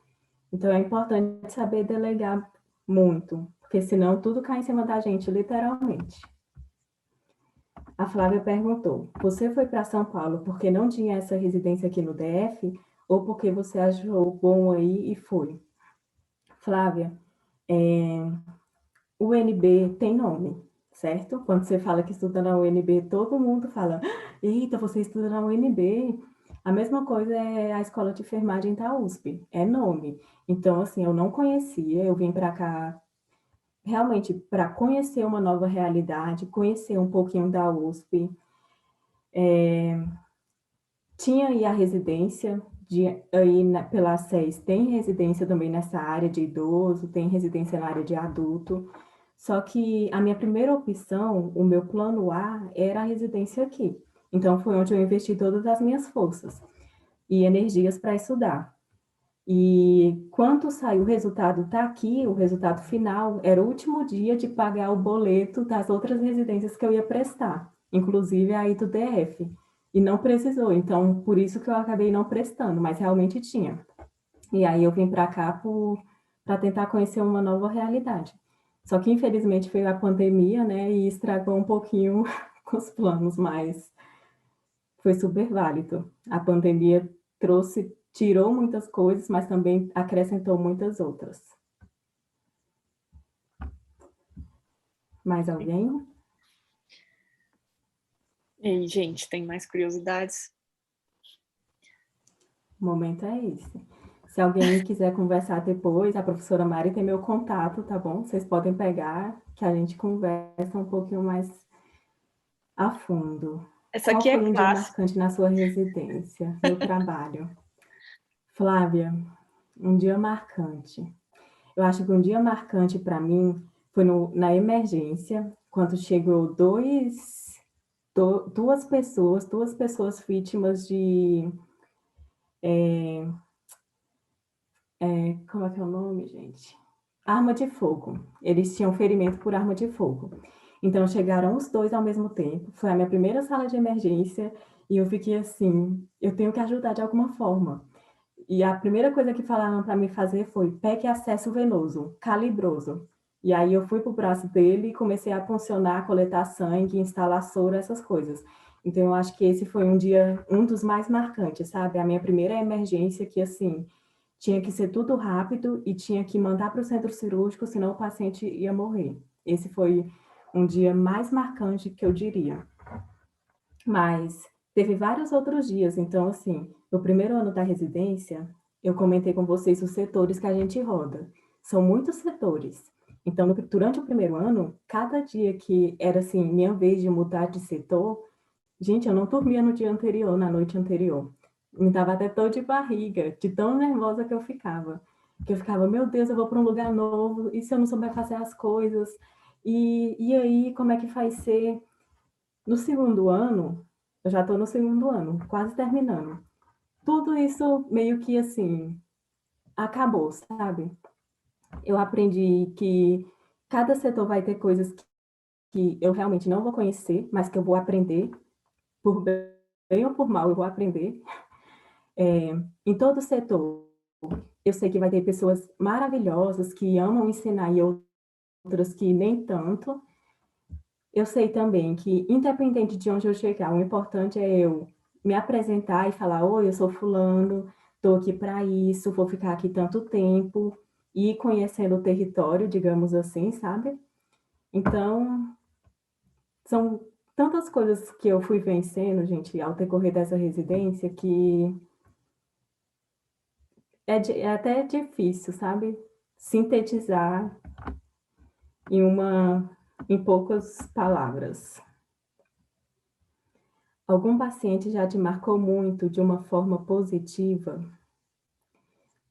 Então, é importante saber delegar muito, porque senão tudo cai em cima da gente, literalmente. A Flávia perguntou, você foi para São Paulo porque não tinha essa residência aqui no DF ou porque você achou bom aí e foi? Flávia, o UNB tem nome, certo? Quando você fala que estuda na UNB, todo mundo fala, eita, você estuda na UNB. A mesma coisa é a escola de enfermagem da USP, é nome. Então, assim, eu não conhecia, eu vim para cá realmente para conhecer uma nova realidade, conhecer um pouquinho da USP. Tinha aí a residência, pela SES tem residência também nessa área de idoso, tem residência na área de adulto. Só que a minha primeira opção, o meu plano A, era a residência aqui. Então, foi onde eu investi todas as minhas forças e energias para estudar. E quando saiu o resultado, está aqui, o resultado final, era o último dia de pagar o boleto das outras residências que eu ia prestar, inclusive a do DF. E não precisou, então por isso que eu acabei não prestando, mas realmente tinha. E aí eu vim para cá para tentar conhecer uma nova realidade. Só que infelizmente veio a pandemia, né, e estragou um pouquinho com os planos, mas foi super válido. A pandemia trouxe tirou muitas coisas, mas também acrescentou muitas outras. Mais alguém? E aí, gente, tem mais curiosidades? O momento é esse. Se alguém quiser conversar depois, a professora Mari tem meu contato, tá bom? Vocês podem pegar, que a gente conversa um pouquinho mais a fundo. Essa Qual aqui é foi um dia clássica. marcante na sua residência, no trabalho? Flávia, um dia marcante. Eu acho que um dia marcante para mim foi na emergência, quando chegou duas pessoas vítimas de... como é que é o nome, gente? Arma de fogo. Eles tinham ferimento por arma de fogo. Então, chegaram os dois ao mesmo tempo. Foi a minha primeira sala de emergência e eu fiquei assim, eu tenho que ajudar de alguma forma. E a primeira coisa que falaram para mim fazer foi PEC acesso venoso, calibroso. E aí eu fui para o braço dele e comecei a puncionar, coletar sangue, instalar soro, essas coisas. Então eu acho que esse foi um dia, um dos mais marcantes, sabe? A minha primeira emergência que, assim, tinha que ser tudo rápido e tinha que mandar para o centro cirúrgico, senão o paciente ia morrer. Esse foi um dia mais marcante que eu diria. Mas teve vários outros dias. Então, assim, no primeiro ano da residência, eu comentei com vocês os setores que a gente roda. São muitos setores. Então, durante o primeiro ano, cada dia que era assim, minha vez de mudar de setor, gente, eu não dormia no dia anterior, na noite anterior. Me dava até dor de barriga, de tão nervosa que eu ficava. Que eu ficava, meu Deus, eu vou para um lugar novo, e se eu não souber fazer as coisas? E aí, como é que vai ser? No segundo ano, eu já estou no segundo ano, quase terminando. Tudo isso meio que assim, acabou, sabe? Eu aprendi que cada setor vai ter coisas que eu realmente não vou conhecer, mas que eu vou aprender, por bem ou por mal, eu vou aprender. Em todo setor, eu sei que vai ter pessoas maravilhosas que amam ensinar e outras que nem tanto. Eu sei também que, independente de onde eu chegar, o importante é eu me apresentar e falar: oi, eu sou fulano, estou aqui para isso, vou ficar aqui tanto tempo, e ir conhecendo o território, digamos assim, sabe? Então, são tantas coisas que eu fui vencendo, gente, ao decorrer dessa residência, que é até difícil, sabe? Sintetizar em em poucas palavras. Algum paciente já te marcou muito de uma forma positiva?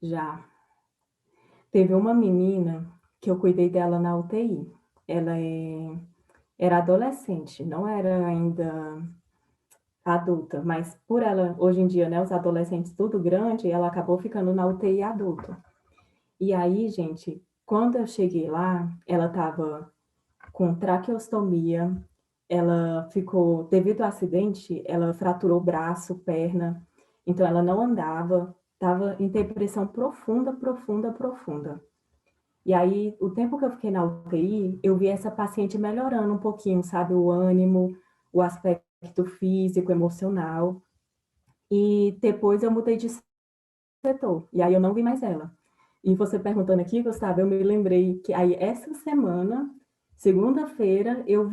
Já. Teve uma menina que eu cuidei dela na UTI. Ela era adolescente, não era ainda adulta, mas por ela, hoje em dia, né, os adolescentes tudo grande, ela acabou ficando na UTI adulta. E aí, gente, quando eu cheguei lá, ela estava com traqueostomia, ela ficou, devido ao acidente, ela fraturou braço, perna, então ela não andava, estava em depressão profunda, profunda, profunda. E aí, o tempo que eu fiquei na UTI, eu vi essa paciente melhorando um pouquinho, sabe, o ânimo, o aspecto físico, emocional. E depois eu mudei de setor, e aí eu não vi mais ela. E você perguntando aqui, Gustavo, eu me lembrei que aí essa semana, segunda-feira, eu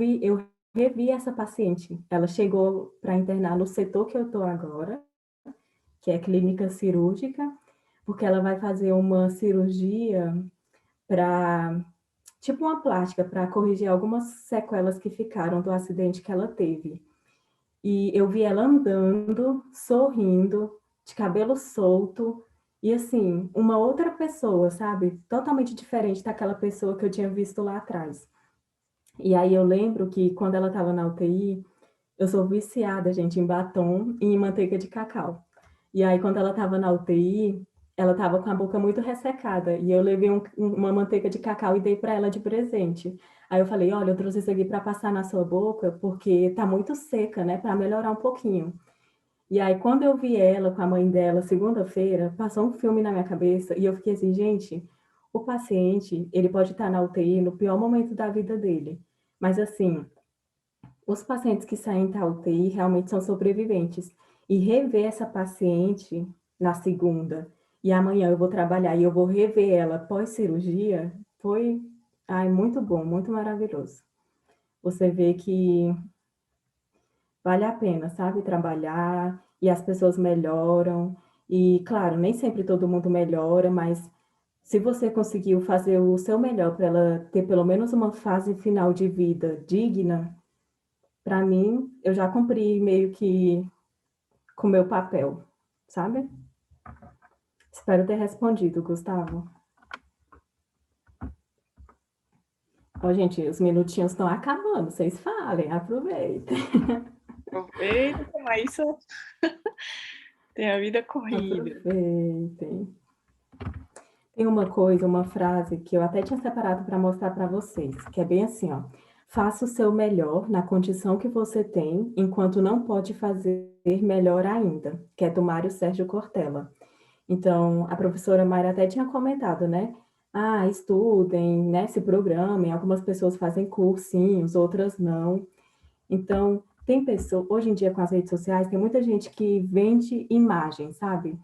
revi essa paciente. Ela chegou para internar no setor que eu estou agora, que é clínica cirúrgica, porque ela vai fazer uma cirurgia para, tipo uma plástica, para corrigir algumas sequelas que ficaram do acidente que ela teve. E eu vi ela andando, sorrindo, de cabelo solto, e assim, uma outra pessoa, sabe? Totalmente diferente daquela pessoa que eu tinha visto lá atrás. E aí eu lembro que quando ela estava na UTI, eu sou viciada, gente, em batom e em manteiga de cacau. E aí quando ela estava na UTI, ela estava com a boca muito ressecada, e eu levei uma manteiga de cacau e dei para ela de presente. Aí eu falei: olha, eu trouxe isso aqui para passar na sua boca, porque tá muito seca, né, para melhorar um pouquinho. E aí, quando eu vi ela com a mãe dela, segunda-feira, passou um filme na minha cabeça e eu fiquei assim, gente, o paciente, ele pode estar na UTI no pior momento da vida dele. Mas, assim, os pacientes que saem da UTI realmente são sobreviventes. E rever essa paciente, na segunda, e amanhã eu vou trabalhar e eu vou rever ela pós-cirurgia, foi, ai, muito bom, muito maravilhoso. Você vê que vale a pena, sabe, trabalhar, e as pessoas melhoram. E, claro, nem sempre todo mundo melhora, mas se você conseguiu fazer o seu melhor para ela ter pelo menos uma fase final de vida digna, para mim, eu já cumpri meio que com o meu papel, sabe? Espero ter respondido, Gustavo. Ó, gente, os minutinhos estão acabando, vocês falem, aproveitem. Aproveita, mas isso tem a vida corrida. Aproveitem. Tem uma coisa, uma frase que eu até tinha separado para mostrar para vocês, que é bem assim, ó. Faça o seu melhor na condição que você tem, enquanto não pode fazer melhor ainda, que é do Mário Sérgio Cortella. Então, a professora Mayra até tinha comentado, né? Ah, estudem, né? Se programem. Algumas pessoas fazem cursinhos, outras não. Então, tem pessoas, hoje em dia com as redes sociais, tem muita gente que vende imagem, sabe?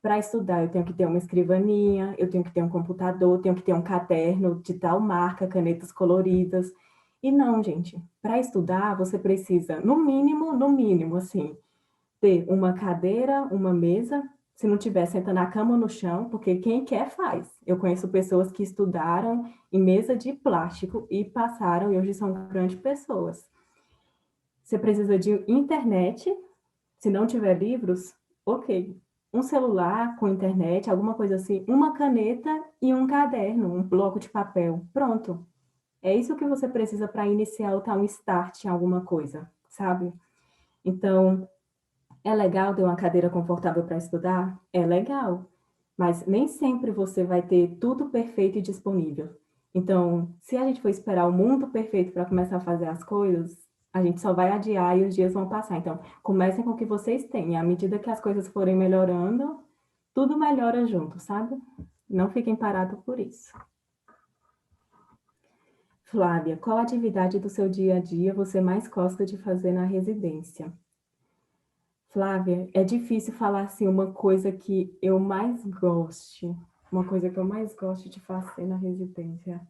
Para estudar, eu tenho que ter uma escrivaninha, eu tenho que ter um computador, eu tenho que ter um caderno de tal marca, canetas coloridas. E não, gente, para estudar, você precisa, no mínimo, assim, ter uma cadeira, uma mesa, se não tiver, senta na cama ou no chão, porque quem quer faz. Eu conheço pessoas que estudaram em mesa de plástico e passaram, e hoje são grandes pessoas. Você precisa de internet, se não tiver livros, ok. Um celular com internet, alguma coisa assim, uma caneta e um caderno, um bloco de papel. Pronto. É isso que você precisa para iniciar ou dar um start em alguma coisa, sabe? Então, é legal ter uma cadeira confortável para estudar? É legal. Mas nem sempre você vai ter tudo perfeito e disponível. Então, se a gente for esperar o mundo perfeito para começar a fazer as coisas, a gente só vai adiar e os dias vão passar. Então, comecem com o que vocês têm. E à medida que as coisas forem melhorando, tudo melhora junto, sabe? Não fiquem parados por isso. Flávia, qual atividade do seu dia a dia você mais gosta de fazer na residência? Flávia, é difícil falar assim uma coisa que eu mais goste, uma coisa que eu mais gosto de fazer na residência.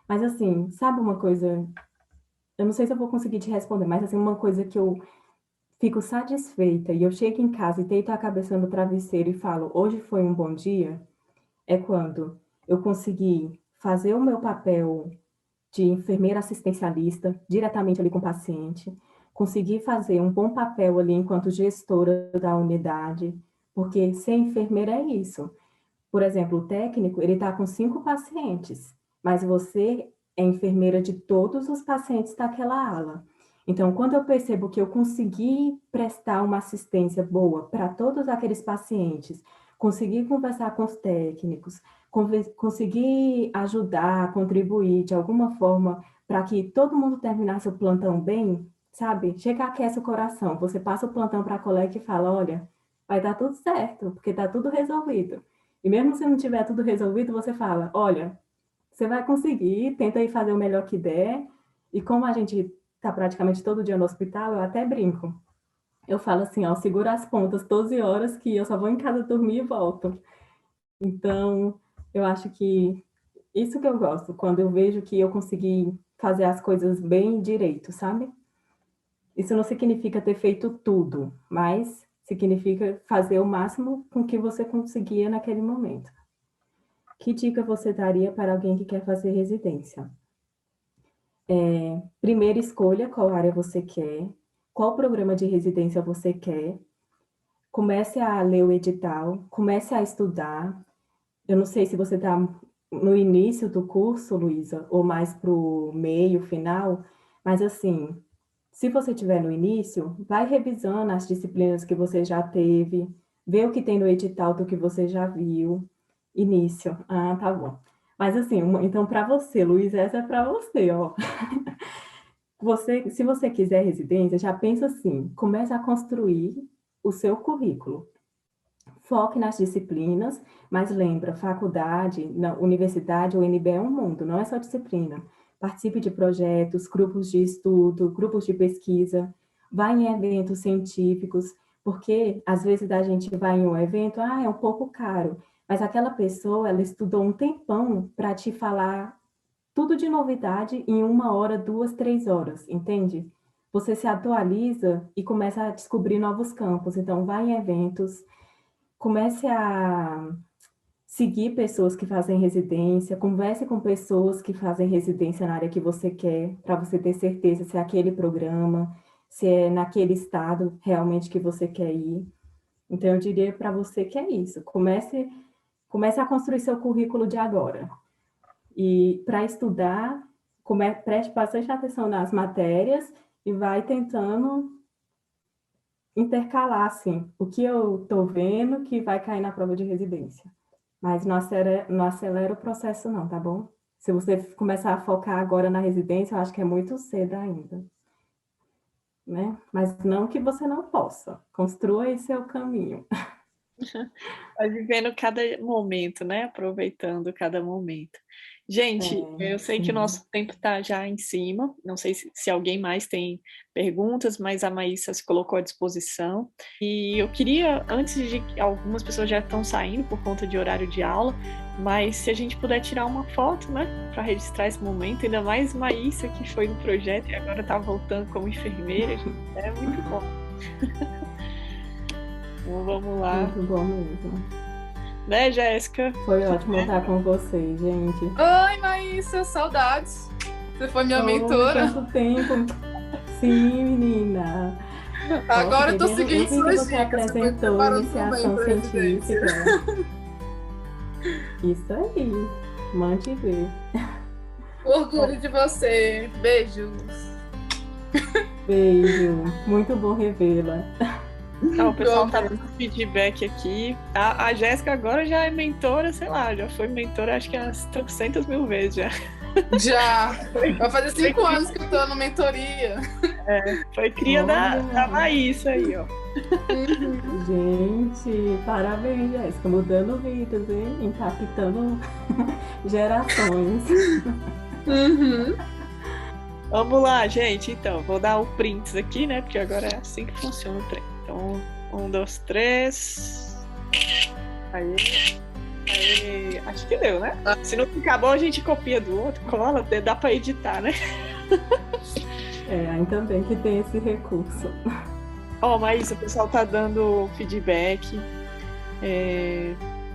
Mas assim, sabe uma coisa, eu não sei se eu vou conseguir te responder, mas assim, uma coisa que eu fico satisfeita e eu chego em casa e deito a cabeça no travesseiro e falo, hoje foi um bom dia, é quando eu consegui fazer o meu papel de enfermeira assistencialista diretamente ali com o paciente, conseguir fazer um bom papel ali enquanto gestora da unidade, porque ser enfermeira é isso. Por exemplo, o técnico, ele está com 5 pacientes, mas você é enfermeira de todos os pacientes daquela ala. Então, quando eu percebo que eu consegui prestar uma assistência boa para todos aqueles pacientes, consegui conversar com os técnicos, conseguir ajudar, contribuir de alguma forma para que todo mundo terminasse o plantão bem, sabe? Chega, aquece o coração. Você passa o plantão para a colega e fala, olha, vai dar tudo certo, porque está tudo resolvido. E mesmo se não tiver tudo resolvido, você fala, olha, você vai conseguir, tenta aí fazer o melhor que der. E como a gente está praticamente todo dia no hospital, eu até brinco. Eu falo assim, ó, segura as pontas 12 horas que eu só vou em casa dormir e volto. Então, eu acho que isso que eu gosto, quando eu vejo que eu consegui fazer as coisas bem direito, sabe? Isso não significa ter feito tudo, mas significa fazer o máximo com que você conseguia naquele momento. Que dica você daria para alguém que quer fazer residência? Primeiro, escolha qual área você quer, qual programa de residência você quer, comece a ler o edital, comece a estudar. Eu não sei se você está no início do curso, Luísa, ou mais para o meio, final, mas assim, se você estiver no início, vai revisando as disciplinas que você já teve, vê o que tem no edital do que você já viu. Início. Ah, tá bom. Mas assim, então para você, Luísa, essa é para você, ó. Você, se você quiser residência, já pensa assim, comece a construir o seu currículo. Foque nas disciplinas, mas lembra, faculdade, na universidade, o UNB é um mundo, não é só disciplina. Participe de projetos, grupos de estudo, grupos de pesquisa, vá em eventos científicos, Porque, às vezes, a gente vai em um evento, é um pouco caro, mas aquela pessoa, ela estudou um tempão para te falar tudo de novidade em 1 hora, 2, 3 horas, entende? Você se atualiza e começa a descobrir novos campos. Então, vai em eventos, comece a seguir pessoas que fazem residência, converse com pessoas que fazem residência na área que você quer, para você ter certeza se é aquele programa, se é naquele estado realmente que você quer ir. Então, eu diria para você que é isso. Comece a construir seu currículo de agora. E para estudar, preste bastante atenção nas matérias e vai tentando intercalar, assim, o que eu estou vendo que vai cair na prova de residência. Mas não acelera o processo não, tá bom? Se você começar a focar agora na residência, eu acho que é muito cedo ainda. Né? Mas não que você não possa. Construa aí seu caminho. Vai vivendo cada momento, né? Aproveitando cada momento. Gente, eu sei que o nosso tempo está já em cima. Não sei se alguém mais tem perguntas, mas a Maísa se colocou à disposição. E eu queria, antes de algumas pessoas já estão saindo por conta de horário de aula, mas se a gente puder tirar uma foto, né, para registrar esse momento, ainda mais Maísa, que foi no projeto e agora está voltando como enfermeira, é muito bom. Então vamos lá. Muito bom mesmo. Né, Jéssica? Foi ótimo estar com vocês, gente. Oi, Maísa, saudades. Você foi minha mentora. Quanto tempo. Sim, menina. Agora eu tô seguindo suas você dicas. apresentou iniciação científica. Isso aí. Mande ver. Orgulho de você. Beijos. Beijo. Muito bom revê-la. O pessoal tá dando feedback aqui. A Jéssica agora já é mentora, sei lá, já foi mentora acho que umas 300 mil vezes já. Já! Vai fazer 5 anos que eu tô na mentoria. Foi cria da Maísa aí, ó. Gente, parabéns, Jéssica. Mudando vidas, hein? Impactando gerações. Vamos lá, gente. Então, vou dar o prints aqui, né? Porque agora é assim que funciona o trem. Então, 1, 2, 3. Aí. Acho que deu, né? Se não ficar bom, a gente copia do outro, cola, dá pra editar, né? Ainda bem que tem esse recurso. Maísa, o pessoal tá dando feedback.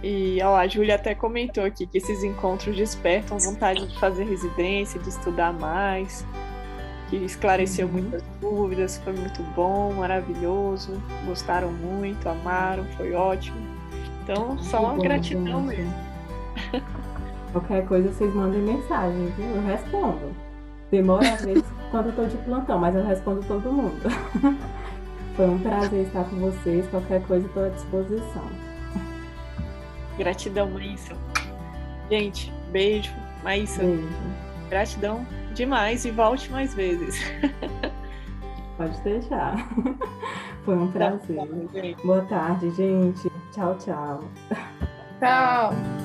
E a Júlia até comentou aqui que esses encontros despertam vontade de fazer residência, de estudar mais. Que esclareceu muitas dúvidas, foi muito bom, maravilhoso, gostaram muito, amaram, foi ótimo. Então, só uma gratidão mesmo. Qualquer coisa, vocês mandem mensagem, viu? Eu respondo. Demora às vezes quando eu tô de plantão, mas eu respondo todo mundo. Foi um prazer estar com vocês, qualquer coisa estou à disposição. Gratidão, Maísa. Gente, beijo. Maísa, beijo. Gratidão demais e volte mais vezes. Pode deixar. Foi um prazer. Boa tarde, gente. Tchau, tchau. Tchau.